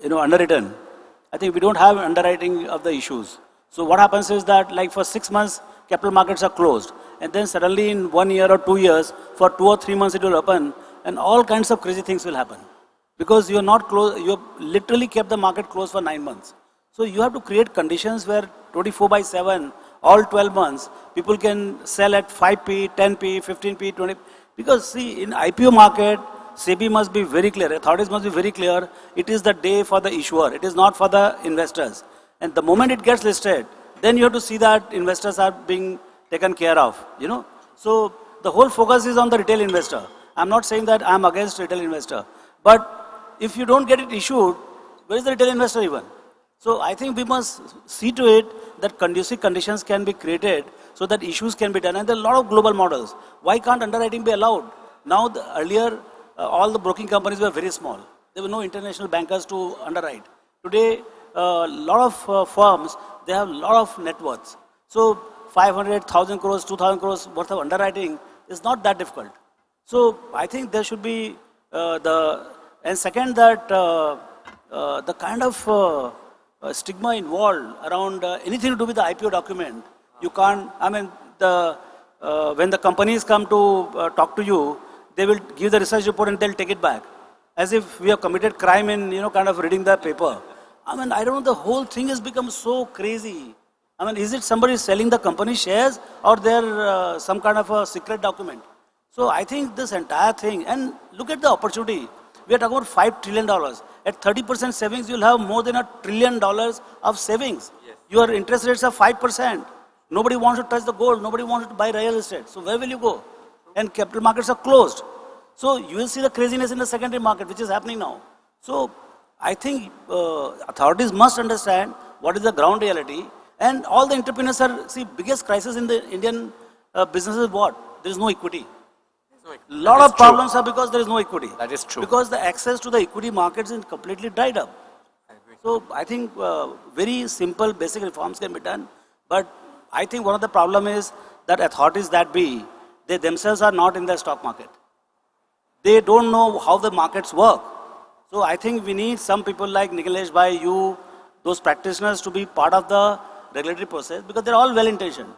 underwritten? I think we don't have underwriting of the issues. So what happens is that for 6 months capital markets are closed, and then suddenly in 1 year or 2 years, for 2 or 3 months it will open, and all kinds of crazy things will happen. Because you're not closed, you literally kept the market closed for 9 months. So you have to create conditions where 24/7, all 12 months, people can sell at 5p, 10p, 15p, 20p. Because see, in IPO market, SEBI must be very clear, authorities must be very clear, it is the day for the issuer, it is not for the investors. And the moment it gets listed, then you have to see that investors are being taken care of, So the whole focus is on the retail investor. I'm not saying that I'm against retail investor, but if you don't get it issued, where is the retail investor even? So I think we must see to it that conducive conditions can be created so that issues can be done. And there are a lot of global models. Why can't underwriting be allowed? Now, earlier, all the broking companies were very small. There were no international bankers to underwrite. Today, a lot of firms, they have a lot of net worths. So 500,000 crores, 2,000 crores worth of underwriting is not that difficult. So I think there should be and second that the kind of stigma involved around anything to do with the IPO document, you can't, when the companies come to talk to you, they will give the research report and they'll take it back. As if we have committed crime in, kind of reading the paper. I don't know, the whole thing has become so crazy. Is it somebody selling the company shares or they're some kind of a secret document? So I think this entire thing, and look at the opportunity. We are talking about $5 trillion. At 30% savings, you'll have more than $1 trillion of savings. Yes. Your interest rates are 5%. Nobody wants to touch the gold. Nobody wants to buy real estate. So where will you go? And capital markets are closed. So you will see the craziness in the secondary market, which is happening now. So I think authorities must understand what is the ground reality. And all the entrepreneurs biggest crisis in the Indian business is what? There is no equity. A lot of problems are because there is no equity. That is true. Because the access to the equity markets is completely dried up. So I think very simple basic reforms can be done. But I think one of the problem is that authorities they themselves are not in the stock market. They don't know how the markets work. So I think we need some people like Nikhilesh Bhai, you, those practitioners to be part of the regulatory process because they're all well-intentioned.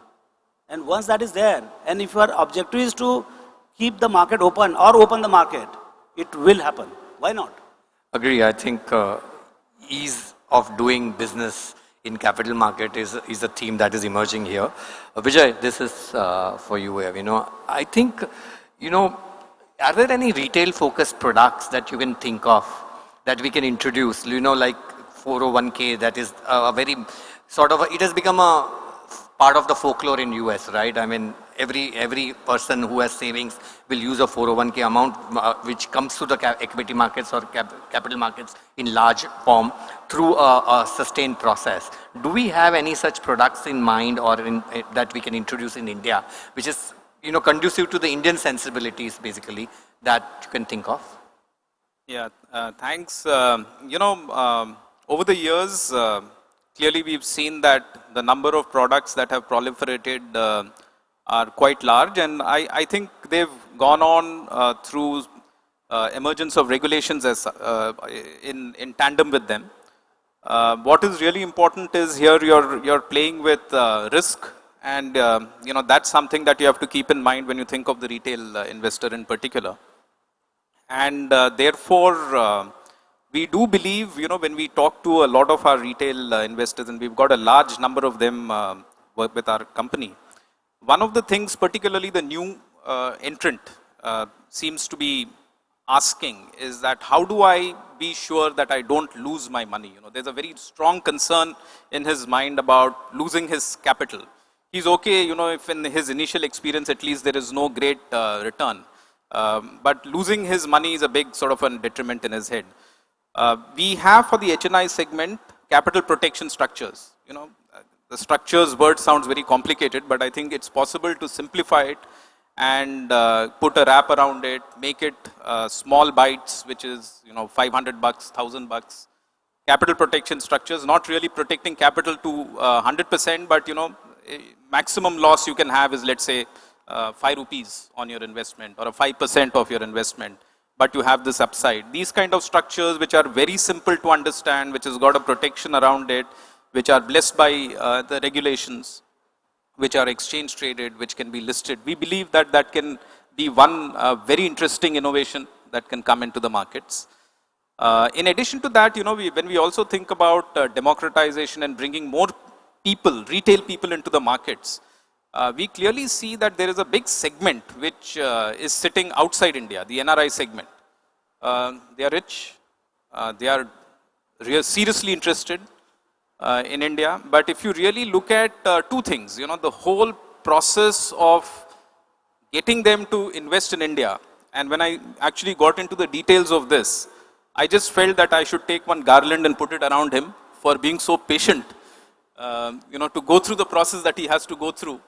And once that is there, and if your objective is to keep the market open or open the market, it will happen. Why not? Agree. I think ease of doing business in capital market is a theme that is emerging here. Vijay, this is for you. I think, are there any retail-focused products that you can think of that we can introduce? Like 401k, that is a very it has become a part of the folklore in US, right? every person who has savings will use a 401k amount which comes to the equity markets or capital markets in large form through a sustained process. Do we have any such products in mind or that we can introduce in India, which is conducive to the Indian sensibilities basically that you can think of? Yeah, thanks. Over the years, clearly we've seen that the number of products that have proliferated are quite large, and I think they've gone on through emergence of regulations as in tandem with them. What is really important is here you're playing with risk, and that's something that you have to keep in mind when you think of the retail investor in particular. And therefore, we do believe, when we talk to a lot of our retail investors, and we've got a large number of them work with our company, one of the things, particularly the new entrant, seems to be asking is that how do I be sure that I don't lose my money? There's a very strong concern in his mind about losing his capital. He's okay, if in his initial experience at least there is no great return. But losing his money is a big sort of a detriment in his head. We have for the HNI segment capital protection structures. The structures word sounds very complicated, but I think it's possible to simplify it and put a wrap around it, make it small bites, which is $500, $1,000. Capital protection structures, not really protecting capital to 100%, but maximum loss you can have is, let's say, 5 rupees on your investment or a 5% of your investment, but you have this upside. These kind of structures which are very simple to understand, which has got a protection around it, which are blessed by the regulations, which are exchange traded, which can be listed. We believe that that can be one very interesting innovation that can come into the markets. In addition to that, when we also think about democratization and bringing more people, retail people into the markets, we clearly see that there is a big segment which is sitting outside India, the NRI segment. They are rich, they are seriously interested in India, but if you really look at two things, the whole process of getting them to invest in India, and when I actually got into the details of this, I just felt that I should take one garland and put it around him for being so patient, to go through the process that he has to go through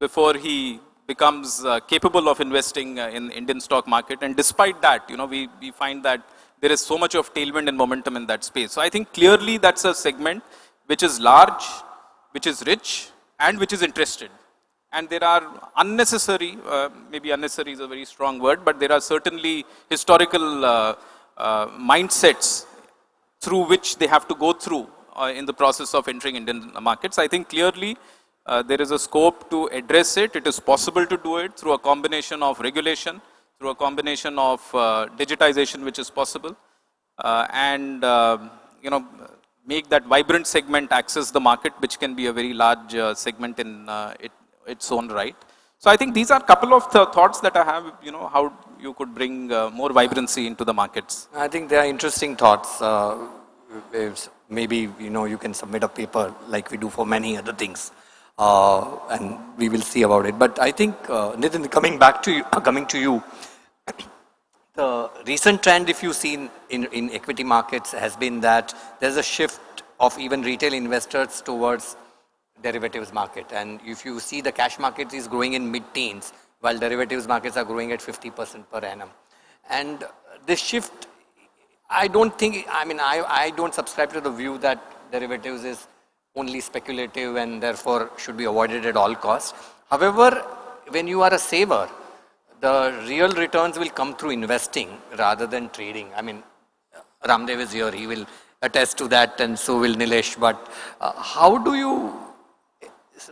before he becomes capable of investing in Indian stock market. And despite that, we find that there is so much of tailwind and momentum in that space. So I think clearly that's a segment which is large, which is rich, and which is interested. And there are unnecessary, maybe unnecessary is a very strong word, but there are certainly historical mindsets through which they have to go through in the process of entering Indian markets. I think clearly there is a scope to address it. It is possible to do it through a combination of regulation, through a combination of digitization, which is possible, and make that vibrant segment access the market, which can be a very large segment in its own right. So I think these are a couple of thoughts that I have, how you could bring more vibrancy into the markets. I think they are interesting thoughts. Maybe, you can submit a paper like we do for many other things. And we will see about it. But I think, Nitin, coming to you, the recent trend, if you see in equity markets, has been that there's a shift of even retail investors towards derivatives market. And if you see the cash market is growing in mid-teens, while derivatives markets are growing at 50% per annum. And this shift, I don't subscribe to the view that derivatives is only speculative and therefore should be avoided at all costs. However, when you are a saver, the real returns will come through investing rather than trading. Ramdev is here, he will attest to that, and so will Nilesh. But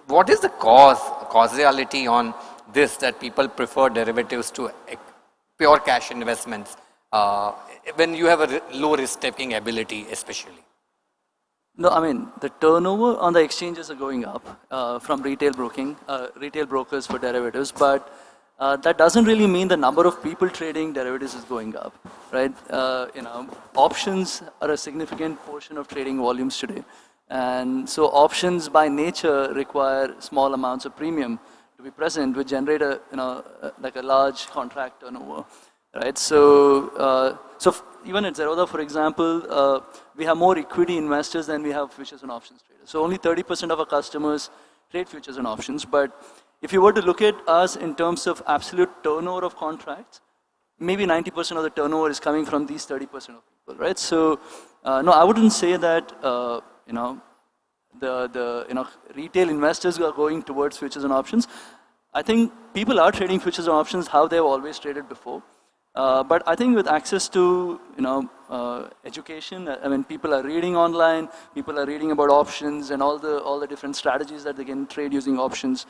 what is the causality on this, that people prefer derivatives to pure cash investments when you have a low risk taking ability especially? No, the turnover on the exchanges are going up from retail brokers for derivatives, but that doesn't really mean the number of people trading derivatives is going up, right? Options are a significant portion of trading volumes today. And so options by nature require small amounts of premium to be present would generate a, like a large contract turnover, right? So, even at Zerodha, for example, we have more equity investors than we have futures and options traders. So only 30% of our customers trade futures and options. But if you were to look at us in terms of absolute turnover of contracts, maybe 90% of the turnover is coming from these 30% of people, right? So, no, I wouldn't say that, the retail investors are going towards futures and options. I think people are trading futures and options how they've always traded before. But I think with access to education, I mean, people are reading online, people are reading about options and all the different strategies that they can trade using options.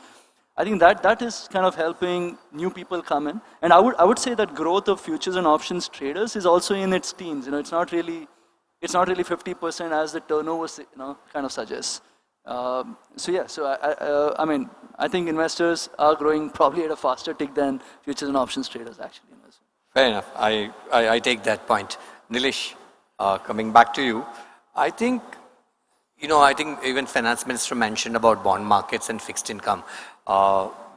I think that is kind of helping new people come in. And I would say that growth of futures and options traders is also in its teens. It's not really 50% as the turnover kind of suggests. So yeah, so I mean, I think investors are growing probably at a faster tick than futures and options traders actually. Fair enough. I take that point. Nilesh, coming back to you, I think, I think even Finance Minister mentioned about bond markets and fixed income.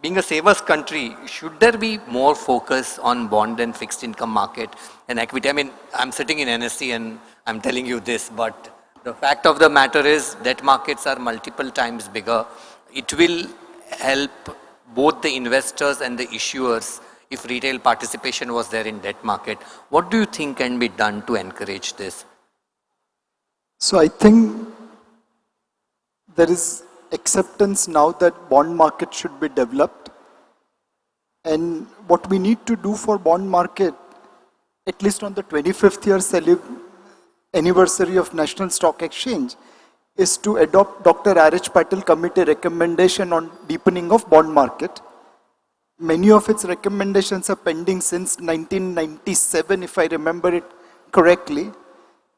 Being a savers country, should there be more focus on bond and fixed income market and equity? I mean, I'm sitting in NSE and I'm telling you this, but the fact of the matter is debt markets are multiple times bigger. It will help both the investors and the issuers if retail participation was there in debt market. What do you think can be done to encourage this? So I think there is acceptance now that bond market should be developed. And what we need to do for bond market, at least on the 25th year anniversary of National Stock Exchange, is to adopt Dr. R.H. Patel Committee recommendation on deepening of bond market. Many of its recommendations are pending since 1997, if I remember it correctly.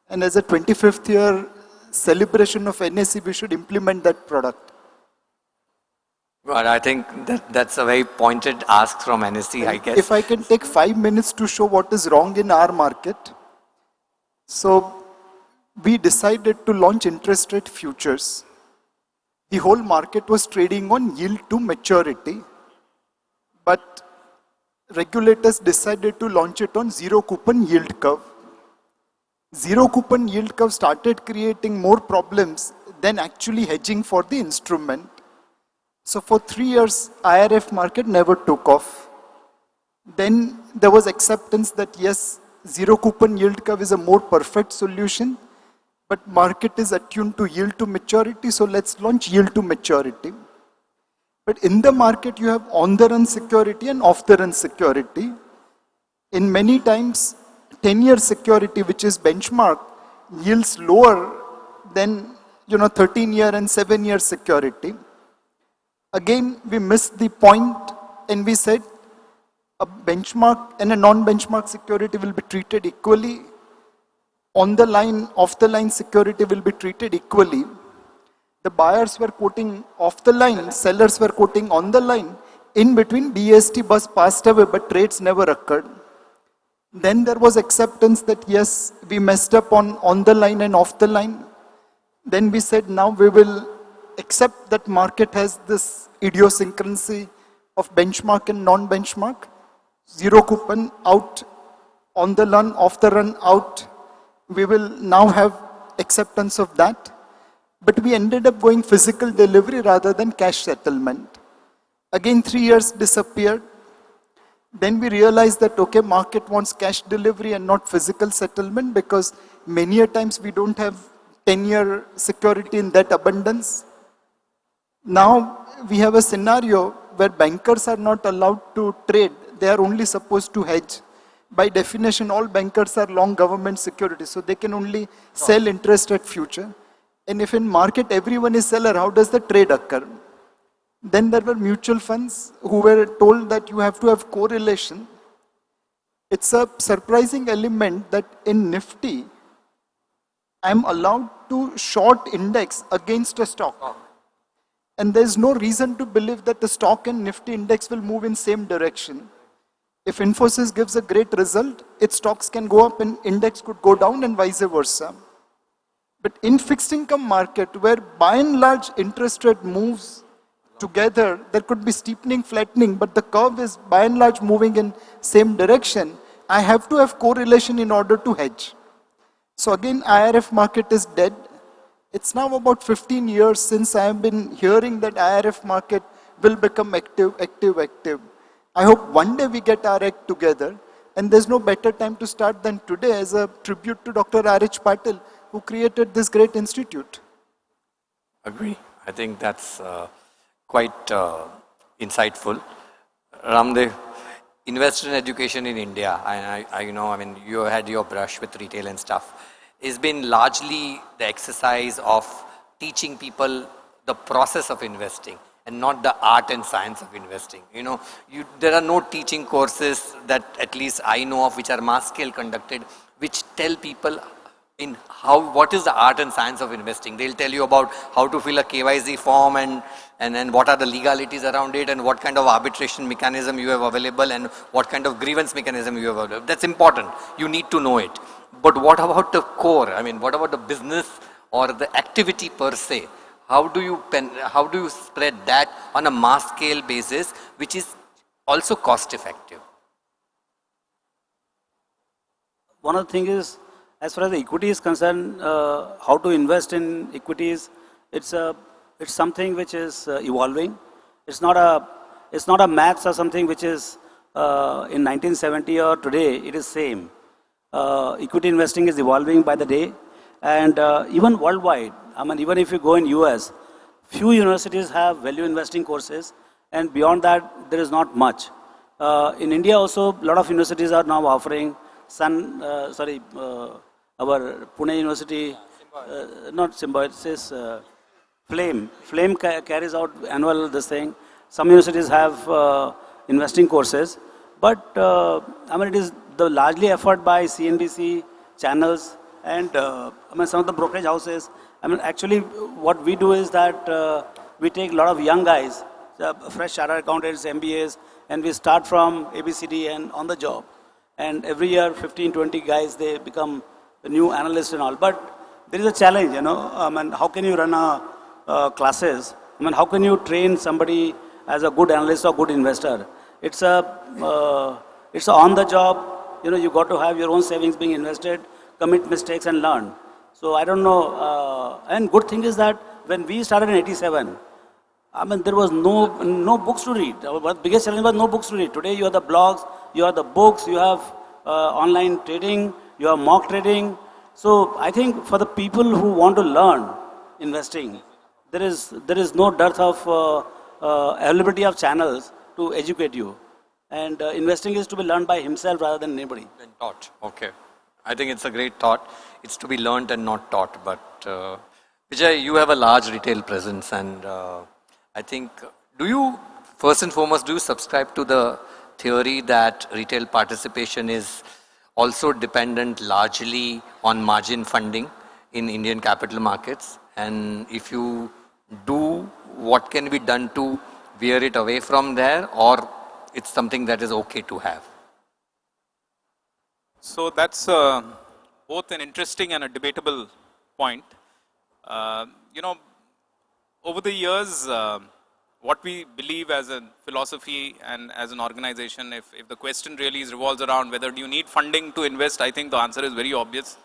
And as a 25th year celebration of NSE, we should implement that product. Well, I think that's a very pointed ask from NSE, I guess. If I can take 5 minutes to show what is wrong in our market. So, we decided to launch interest rate futures. The whole market was trading on yield to maturity. But regulators decided to launch it on zero coupon yield curve. Zero coupon yield curve started creating more problems than actually hedging for the instrument. So for 3 years, IRF market never took off. Then there was acceptance that yes, zero coupon yield curve is a more perfect solution, but market is attuned to yield to maturity, so let's launch yield to maturity. But in the market, you have on-the-run security and off-the-run security. In many times, 10-year security, which is benchmark, yields lower than 13-year and 7-year security. Again, we missed the point and we said a benchmark and a non-benchmark security will be treated equally. On the line, off the line security will be treated equally. The buyers were quoting off the line, sellers were quoting on the line. In between, DST bus passed away, but trades never occurred. Then there was acceptance that yes, we messed up on the line and off the line. Then we said now we will accept that market has this idiosyncrasy of benchmark and non-benchmark. Zero coupon out, on the run, off the run out. We will now have acceptance of that. But we ended up going physical delivery rather than cash settlement. Again, 3 years disappeared. Then we realized that, okay, market wants cash delivery and not physical settlement because many a times we don't have 10-year security in that abundance. Now we have a scenario where bankers are not allowed to trade. They are only supposed to hedge. By definition, all bankers are long government security, so they can only sell interest rate future. And if in market everyone is seller, how does the trade occur? Then there were mutual funds who were told that you have to have correlation. It's a surprising element that in Nifty, I'm allowed to short index against a stock. And there's no reason to believe that the stock and Nifty index will move in same direction. If Infosys gives a great result, its stocks can go up and index could go down and vice versa. But in fixed income market, where by and large interest rate moves together, there could be steepening, flattening, but the curve is by and large moving in same direction. I have to have correlation in order to hedge. So again, IRF market is dead. It's now about 15 years since I have been hearing that IRF market will become active. I hope one day we get our act together, and there's no better time to start than today as a tribute to Dr. R.H. Patil, who created this great institute. Agree. I think that's quite insightful. Ramdev, investor in education in India, I know, I mean, you had your brush with retail and stuff. It's been largely the exercise of teaching people the process of investing and not the art and science of investing. You know, there are no teaching courses that at least I know of which are mass scale conducted, which tell people in what is the art and science of investing. They'll tell you about how to fill a KYC form and what are the legalities around it and what kind of arbitration mechanism you have available and what kind of grievance mechanism you have available. That's important. You need to know it. But what about the core? I mean, what about the business or the activity per se? How do you spread that on a mass scale basis, which is also cost effective? One of the things is, as far as the equity is concerned, how to invest in equities, it's something which is evolving. It's not a maths or something which is in 1970 or today. It is same. Equity investing is evolving by the day, and even worldwide. I mean, even if you go in US, few universities have value investing courses, and beyond that, there is not much. In India also, a lot of universities are now offering. Our Pune University, not Simba, it says Flame. Flame carries out annual this thing. Some universities have investing courses, but I mean, it is the largely effort by CNBC channels and I mean, some of the brokerage houses. I mean, actually, what we do is that we take a lot of young guys, fresh chartered accountants, MBAs, and we start from ABCD and on the job. And every year, 15, 20 guys, they become the new analysts and all. But there is a challenge, you know. I mean, how can you run classes? I mean, how can you train somebody as a good analyst or good investor? It's on the job. You know, you got to have your own savings being invested, commit mistakes and learn. So I don't know. And good thing is that when we started in 87, I mean, there was no books to read. Our biggest challenge was no books to read. Today you have the blogs, you have the books, you have online trading, you have mock trading. So I think for the people who want to learn investing, there is no dearth of availability of channels to educate you. And investing is to be learned by himself rather than anybody. And taught. Okay. I think it's a great thought. It's to be learned and not taught. But Vijay, you have a large retail presence, and I think, first and foremost, do you subscribe to the theory that retail participation is also dependent largely on margin funding in Indian capital markets? And if you do, what can be done to veer it away from there, or it's something that is okay to have? So that's both an interesting and a debatable point. You know, over the years, what we believe as a philosophy and as an organization, if the question really revolves around whether do you need funding to invest, I think the answer is very obvious.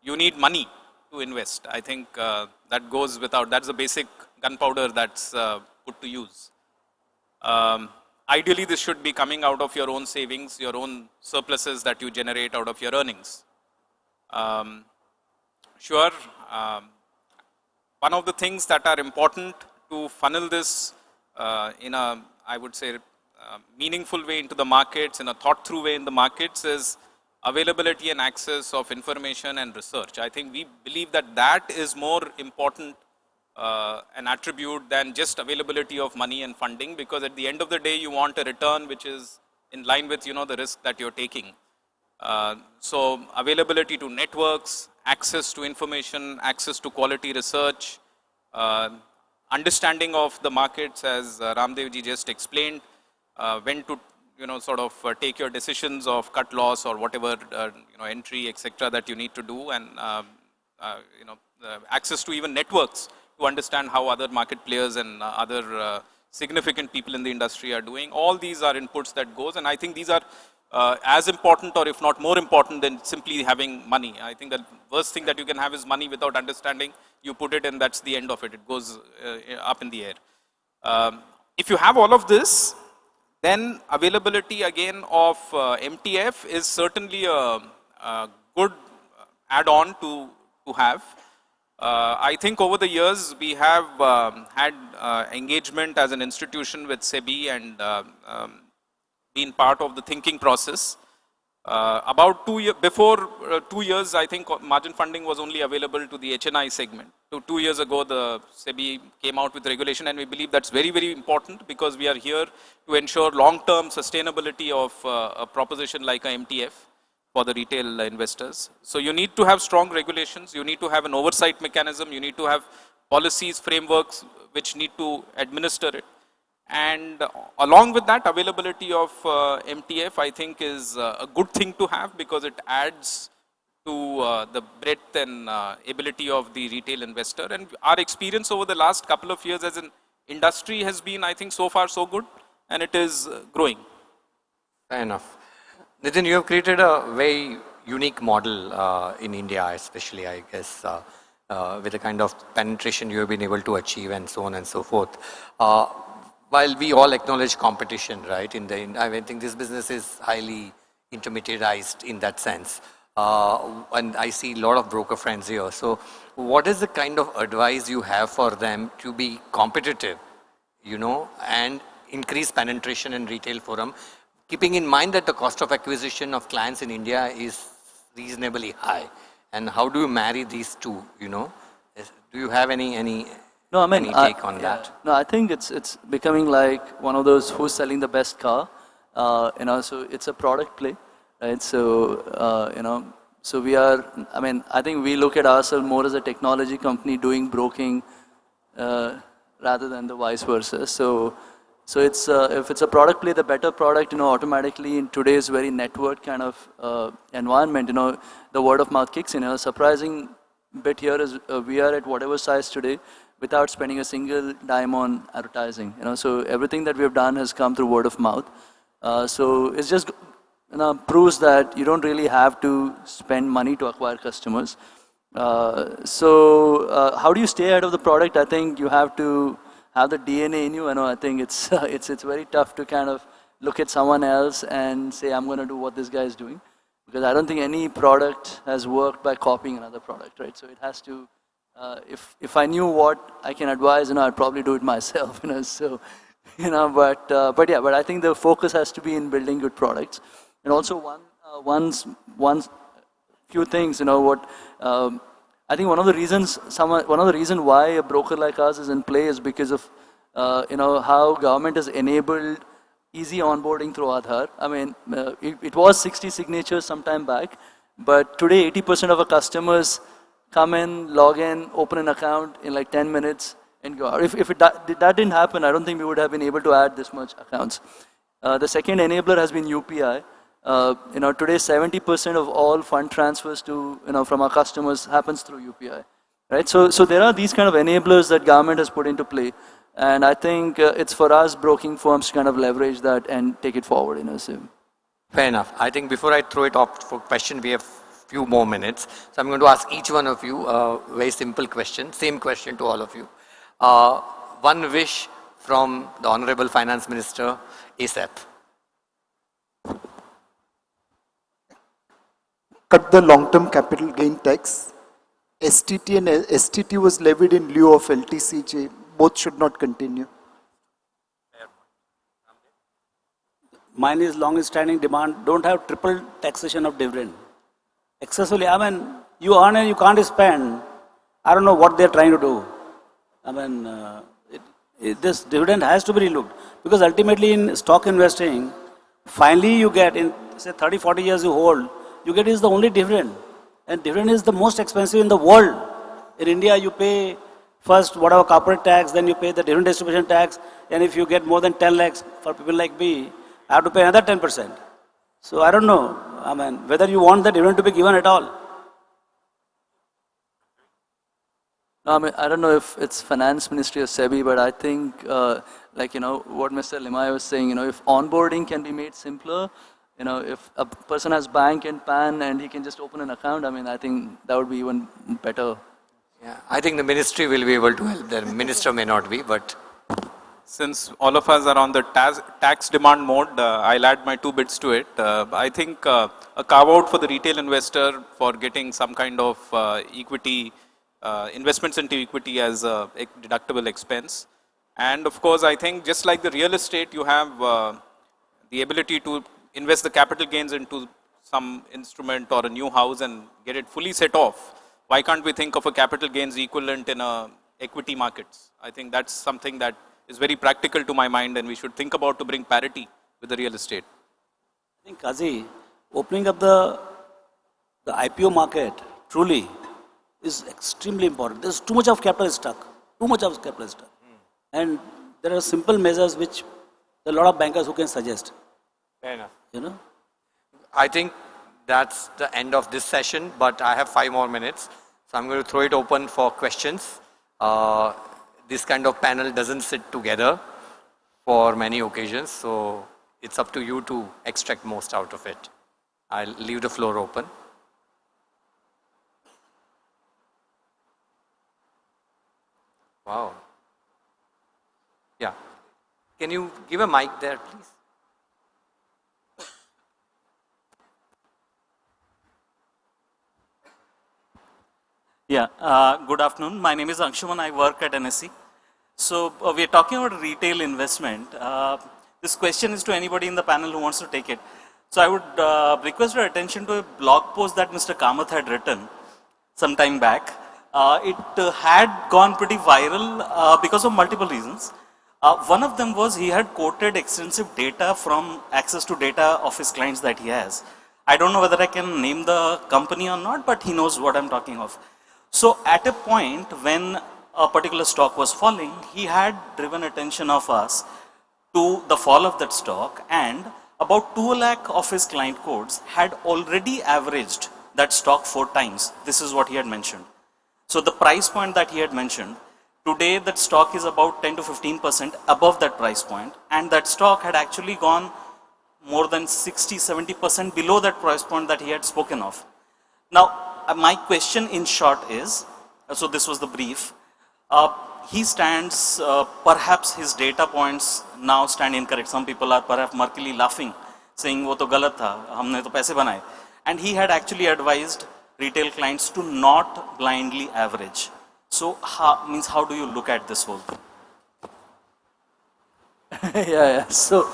You need money to invest. I think that goes without, that's the basic gunpowder that's put to use. Ideally, this should be coming out of your own savings, your own surpluses that you generate out of your earnings. Sure, one of the things that are important to funnel this in a, I would say, meaningful way into the markets, in a thought-through way in the markets, is availability and access of information and research. I think we believe that that is more important an attribute than just availability of money and funding, because at the end of the day, you want a return which is in line with, you know, the risk that you're taking. So availability to networks, access to information, access to quality research, understanding of the markets, as Ramdevji just explained, when to, you know, sort of take your decisions of cut loss or whatever, you know, entry, etc., that you need to do, and you know, access to even networks to understand how other market players and other significant people in the industry are doing. All these are inputs that goes, and I think these are as important, or if not more important, than simply having money. I think the worst thing that you can have is money without understanding. You put it and that's the end of it. It goes up in the air. If you have all of this, then availability again of MTF is certainly a good add-on to have. I think over the years we have had engagement as an institution with SEBI and been part of the thinking process. About 2 years, before 2 years, I think margin funding was only available to the HNI segment. So 2 years ago, the SEBI came out with regulation, and we believe that's very, very important because we are here to ensure long-term sustainability of a proposition like a MTF for the retail investors. So you need to have strong regulations, you need to have an oversight mechanism, you need to have policies, frameworks which need to administer it. And along with that, availability of MTF, I think, is a good thing to have because it adds to the breadth and ability of the retail investor. And our experience over the last couple of years as an industry has been, I think, so far so good, and it is growing. Fair enough. Nitin, you have created a very unique model in India, especially, I guess, with the kind of penetration you have been able to achieve and so on and so forth. While we all acknowledge competition, right, I think this business is highly intermediarized in that sense. And I see a lot of broker friends here. So what is the kind of advice you have for them to be competitive, and increase penetration in retail forum, keeping in mind that the cost of acquisition of clients in India is reasonably high? And how do you marry these two, Do you have any No, I mean, any take on that? No, I think it's becoming like one of those who's selling the best car. So it's a product play, right? So so we are. I mean, I think we look at ourselves more as a technology company doing broking rather than the vice versa. So it's if it's a product play, the better product, automatically in today's very network kind of environment, the word of mouth kicks in. A surprising bit here is we are at whatever size today, without spending a single dime on advertising. So everything that we have done has come through word of mouth. So it's just proves that you don't really have to spend money to acquire customers. So how do you stay ahead of the product? I think you have to have the DNA in you. I think it's very tough to kind of look at someone else and say, I'm going to do what this guy is doing, because I don't think any product has worked by copying another product, right? So it has to. If I knew what I can advise, I'd probably do it myself, So, but I think the focus has to be in building good products, and also one few things, I think one of the reasons why a broker like us is in play is because of how government has enabled easy onboarding through Aadhaar. I mean, it was 60 signatures some time back, but today 80% of our customers come in, log in, open an account in like 10 minutes and go out. If that didn't happen, I don't think we would have been able to add this much accounts. The second enabler has been UPI. Today 70% of all fund transfers to, from our customers happens through UPI, right? So there are these kind of enablers that government has put into play. And I think it's for us broking firms to kind of leverage that and take it forward, So. Fair enough. I think before I throw it off for question, we have few more minutes. So I'm going to ask each one of you a very simple question, same question to all of you. One wish from the Honorable Finance Minister ASAP. Cut the long-term capital gain tax. STT and STT was levied in lieu of LTCJ. Both should not continue. Mine is long-standing demand. Don't have triple taxation of dividend. Excessively, I mean, you earn and you can't spend. I don't know what they're trying to do. I mean, this dividend has to be relooked, because ultimately in stock investing, finally you get, in say 30, 40 years you hold, you get is the only dividend. And dividend is the most expensive in the world. In India, you pay first whatever corporate tax, then you pay the dividend distribution tax, and if you get more than 10 lakhs for people like me, I have to pay another 10%. So I don't know, I mean, whether you want the dividend to be given at all. I mean, I don't know if it's Finance Ministry or SEBI, but I think, like, what Mr. Limai was saying, if onboarding can be made simpler, if a person has bank and PAN and he can just open an account, I mean, I think that would be even better. Yeah, I think the ministry will be able to help. The minister may not be, but Since all of us are on the tax demand mode, I'll add my 2 bits to it. I think a carve out for the retail investor for getting some kind of equity, investments into equity as a deductible expense. And of course, I think just like the real estate, you have the ability to invest the capital gains into some instrument or a new house and get it fully set off. Why can't we think of a capital gains equivalent in equity markets? I think that's something that is very practical to my mind, and we should think about to bring parity with the real estate. I think, Kazi, opening up the IPO market truly is extremely important. There's too much of capital stuck. Too much of capital stuck. And there are simple measures which there are a lot of bankers who can suggest. fair enough. I think that's the end of this session, but I have 5 more minutes. So I'm going to throw it open for questions. This kind of panel doesn't sit together for many occasions, so it's up to you to extract most out of it. I'll leave the floor open. Wow. Yeah. Can you give a mic there, please? Yeah, good afternoon. My name is Anshuman. I work at NSE. So we are talking about retail investment. This question is to anybody in the panel who wants to take it. So I would request your attention to a blog post that Mr. Kamath had written some time back. It had gone pretty viral because of multiple reasons. One of them was he had quoted extensive data from access to data of his clients that he has. I don't know whether I can name the company or not, but he knows what I'm talking of. So at a point when a particular stock was falling, he had driven attention of us to the fall of that stock, and about 2 lakh of his client codes had already averaged that stock 4 times. This is what he had mentioned. So the price point that he had mentioned, today that stock is about 10 to 15% above that price point, and that stock had actually gone more than 60-70% below that price point that he had spoken of. Now, my question in short is, so this was the brief, he stands, perhaps his data points now stand incorrect. Some people are perhaps murkily laughing, saying, wo to galat tha, humne to paise banaye. And he had actually advised retail clients to not blindly average. So, how do you look at this whole thing? Yeah. So,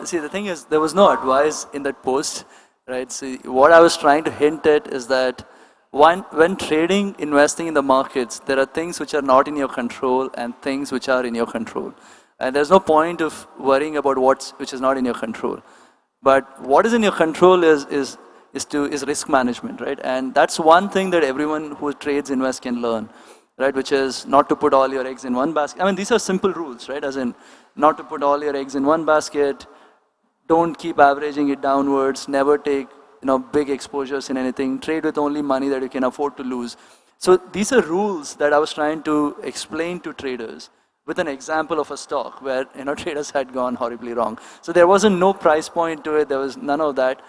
see, the thing is, there was no advice in that post, right? See, what I was trying to hint at is that when trading, investing in the markets, there are things which are not in your control and things which are in your control. And there's no point of worrying about which is not in your control. But what is in your control is risk management, right? And that's one thing that everyone who trades, invests can learn, right? Which is not to put all your eggs in one basket. I mean, these are simple rules, right? As in, not to put all your eggs in one basket, don't keep averaging it downwards, never take big exposures in anything, trade with only money that you can afford to lose. So these are rules that I was trying to explain to traders with an example of a stock where traders had gone horribly wrong. So there wasn't no price point to it, there was none of that.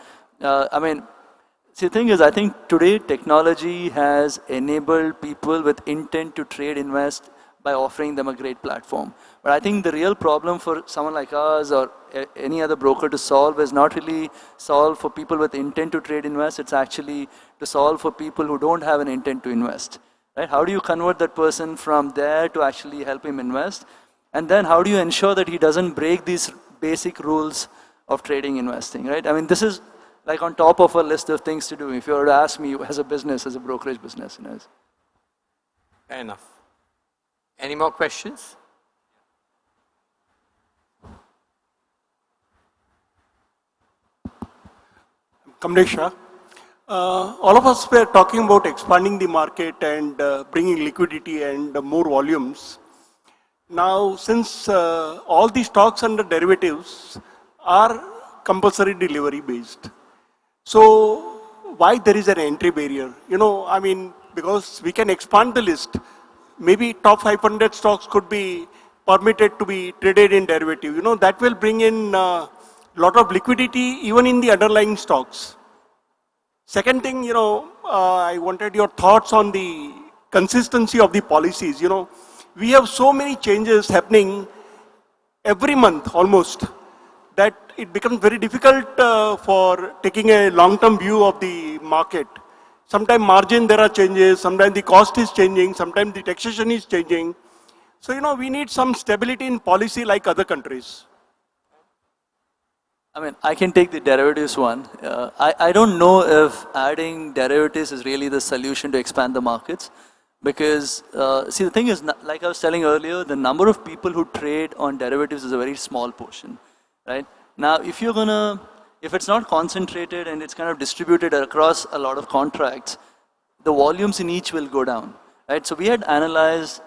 See, the thing is, I think today technology has enabled people with intent to trade, invest by offering them a great platform. But I think the real problem for someone like us or any other broker to solve is not really solve for people with intent to trade, invest. It's actually to solve for people who don't have an intent to invest. Right? How do you convert that person from there to actually help him invest? And then how do you ensure that he doesn't break these basic rules of trading, investing, right? I mean, this is like on top of a list of things to do. If you were to ask me as a business, as a brokerage business, Fair enough. Any more questions? Kamlesh Shah. All of us were talking about expanding the market and bringing liquidity and more volumes. Now, since all the stocks under derivatives are compulsory delivery based, so why there is an entry barrier? Because we can expand the list, maybe top 500 stocks could be permitted to be traded in derivative. You know, that will bring in a lot of liquidity even in the underlying stocks. Second thing, you know, I wanted your thoughts on the consistency of the policies. You know, we have so many changes happening every month almost that it becomes very difficult for taking a long-term view of the market. Sometimes margin there are changes, sometimes the cost is changing, sometimes the taxation is changing. So, you know, we need some stability in policy like other countries. I mean, I can take the derivatives one. I don't know if adding derivatives is really the solution to expand the markets. Because, see, the thing is, like I was telling earlier, the number of people who trade on derivatives is a very small portion, right? Now, if it's not concentrated and it's kind of distributed across a lot of contracts, the volumes in each will go down, right? So we had analyzed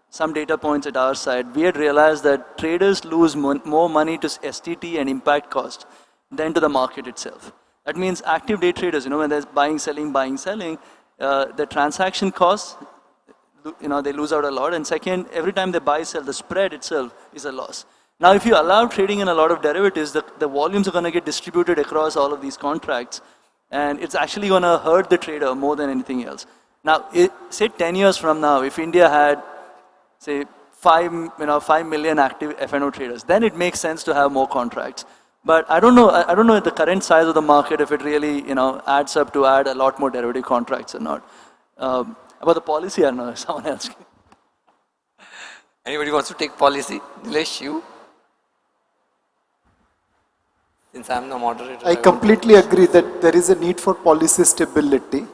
some data points at our side. We had realized that traders lose more money to STT and impact cost than to the market itself. That means active day traders, you know, when there's buying, selling, the transaction costs, you know, they lose out a lot. And second, every time they buy, sell, the spread itself is a loss. Now, if you allow trading in a lot of derivatives, the volumes are going to get distributed across all of these contracts. And it's actually going to hurt the trader more than anything else. Now, say 10 years from now, if India had, say, 5 million active FNO traders, then it makes sense to have more contracts. But I don't know at the current size of the market if it really, you know, adds up to add a lot more derivative contracts or not. About the policy, I don't know if someone else can. Anybody wants to take policy? Nilesh, you? Since I'm the moderator. I completely agree that there is a need for policy stability,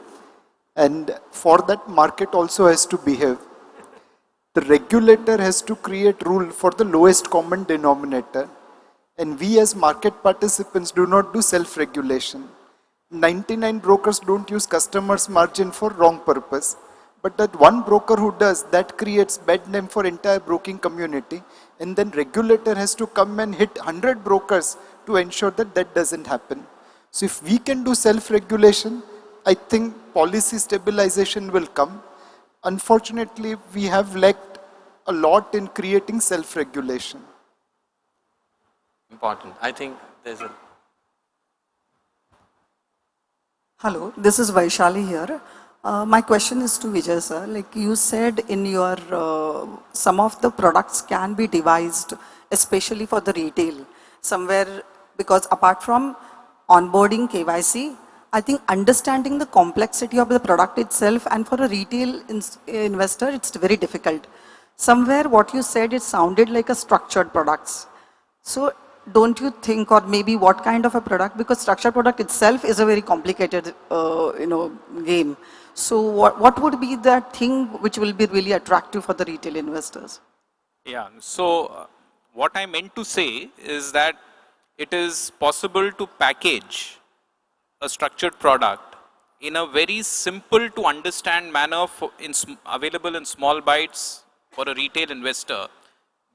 and for that market also has to behave. The regulator has to create rule for the lowest common denominator, and we as market participants do not do self-regulation. 99 brokers don't use customers' margin for wrong purpose, but that one broker who does, that creates bad name for entire broking community, and then regulator has to come and hit 100 brokers to ensure that that doesn't happen. So if we can do self-regulation, I think policy stabilization will come. Unfortunately, we have lacked a lot in creating self-regulation. Important. I think there's a... Hello, this is Vaishali here. My question is to Vijay sir. Like you said in your, some of the products can be devised, especially for the retail, somewhere, because apart from onboarding KYC, I think understanding the complexity of the product itself and for a retail investor, it's very difficult. Somewhere what you said, it sounded like a structured products. So don't you think, or maybe what kind of a product, because structured product itself is a very complicated game. So what would be that thing which will be really attractive for the retail investors? Yeah, so what I meant to say is that it is possible to package a structured product in a very simple to understand manner available in small bites for a retail investor,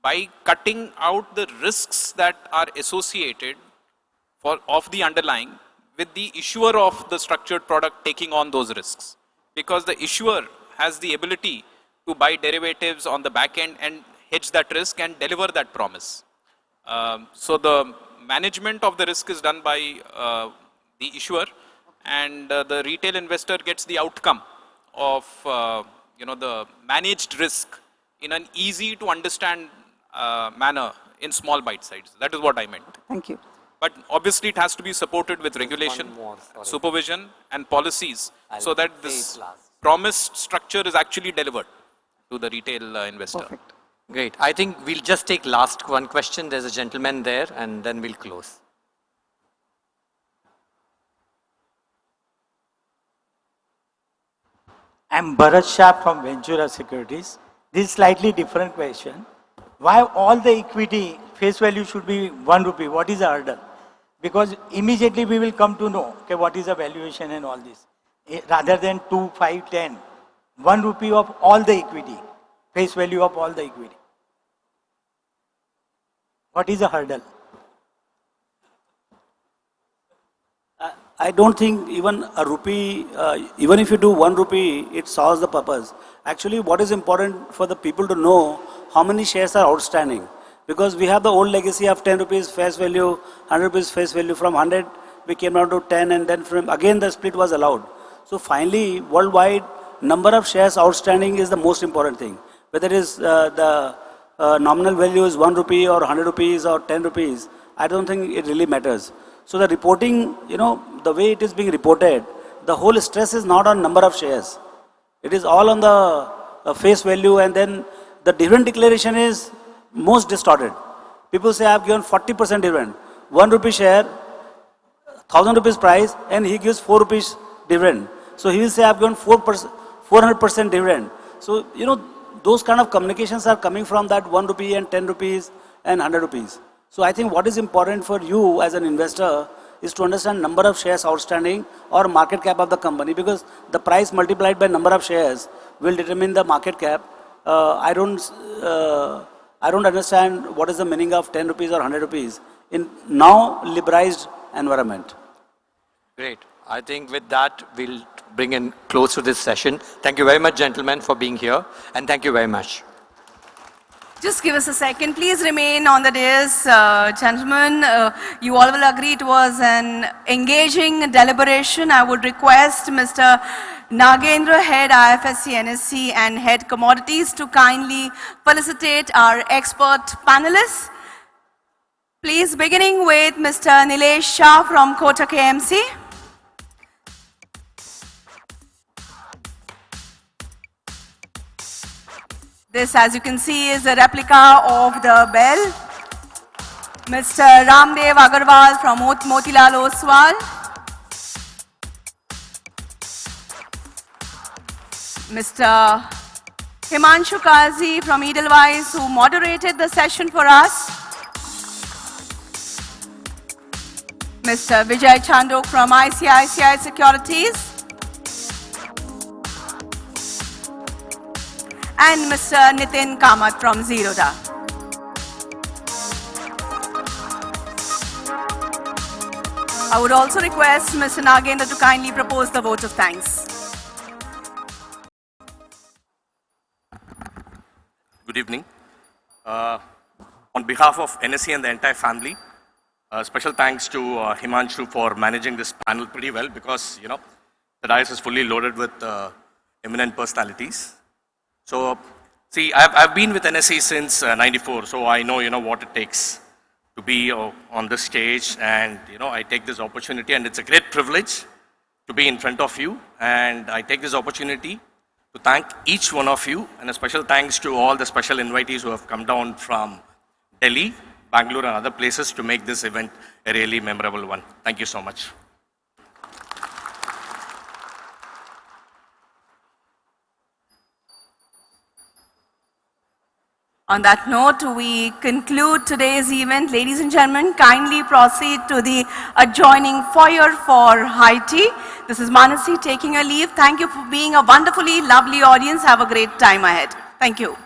by cutting out the risks that are associated of the underlying with the issuer of the structured product taking on those risks. Because the issuer has the ability to buy derivatives on the back end and hedge that risk and deliver that promise. So the management of the risk is done by the issuer, and the retail investor gets the outcome of the managed risk in an easy to understand manner in small bite sizes. That is what I meant. Thank you. But obviously it has to be supported with regulation, supervision and policies so that this promised structure is actually delivered to the retail investor. Perfect. Great. I think we'll just take last one question. There's a gentleman there and then we'll close. I'm Bharat Shah from Ventura Securities. This is slightly different question. Why all the equity face value should be 1 rupee? What is the hurdle? Because immediately we will come to know okay, what is the valuation and all this. Rather than 2, 5, 10. 1 rupee of all the equity. Face value of all the equity. What is the hurdle? I don't think even a rupee, even if you do 1 rupee, it solves the purpose. Actually, what is important for the people to know how many shares are outstanding. Because we have the old legacy of 10 rupees face value, 100 rupees face value. From 100, we came down to 10, and then from again the split was allowed. So finally, worldwide, number of shares outstanding is the most important thing. Whether it is the nominal value is 1 rupee or 100 rupees or 10 rupees, I don't think it really matters. So the reporting, the way it is being reported, the whole stress is not on number of shares. It is all on the face value, and then the dividend declaration is most distorted. People say I have given 40% dividend. 1 rupee share, 1000 rupees price, and he gives 4 rupees dividend. So he will say I have given 400% dividend. So, those kind of communications are coming from that 1 rupee and 10 rupees and 100 rupees. So I think what is important for you as an investor is to understand number of shares outstanding or market cap of the company, because the price multiplied by number of shares will determine the market cap. I don't understand what is the meaning of 10 rupees or 100 rupees in now liberalized environment. Great. I think with that, we'll bring in close to this session. Thank you very much, gentlemen, for being here, and thank you very much. Just give us a second. Please remain on the dais, gentlemen. You all will agree it was an engaging deliberation. I would request Mr. Nagendra, Head IFSC, NSE, and Head Commodities to kindly felicitate our expert panelists. Please, beginning with Mr. Nilesh Shah from Kotak AMC. This, as you can see, is a replica of the bell. Mr. Ramdev Agarwal from Motilal Oswal. Mr. Himanshu Kazi from Edelweiss, who moderated the session for us. Mr. Vijay Chandok from ICICI Securities. And Mr. Nitin Kamath from Zerodha. I would also request Mr. Nagendra to kindly propose the vote of thanks. Good evening. On behalf of NSE and the entire family, special thanks to Himanshu for managing this panel pretty well, because, the dais is fully loaded with eminent personalities. So, see, I've been with NSE since 94, so I know, what it takes to be on this stage, and, I take this opportunity, and it's a great privilege to be in front of you, and I take this opportunity to thank each one of you, and a special thanks to all the special invitees who have come down from Delhi, Bangalore, and other places to make this event a really memorable one. Thank you so much. On that note, we conclude today's event. Ladies and gentlemen, kindly proceed to the adjoining foyer for high tea. This is Manasi taking a leave. Thank you for being a wonderfully lovely audience. Have a great time ahead. Thank you.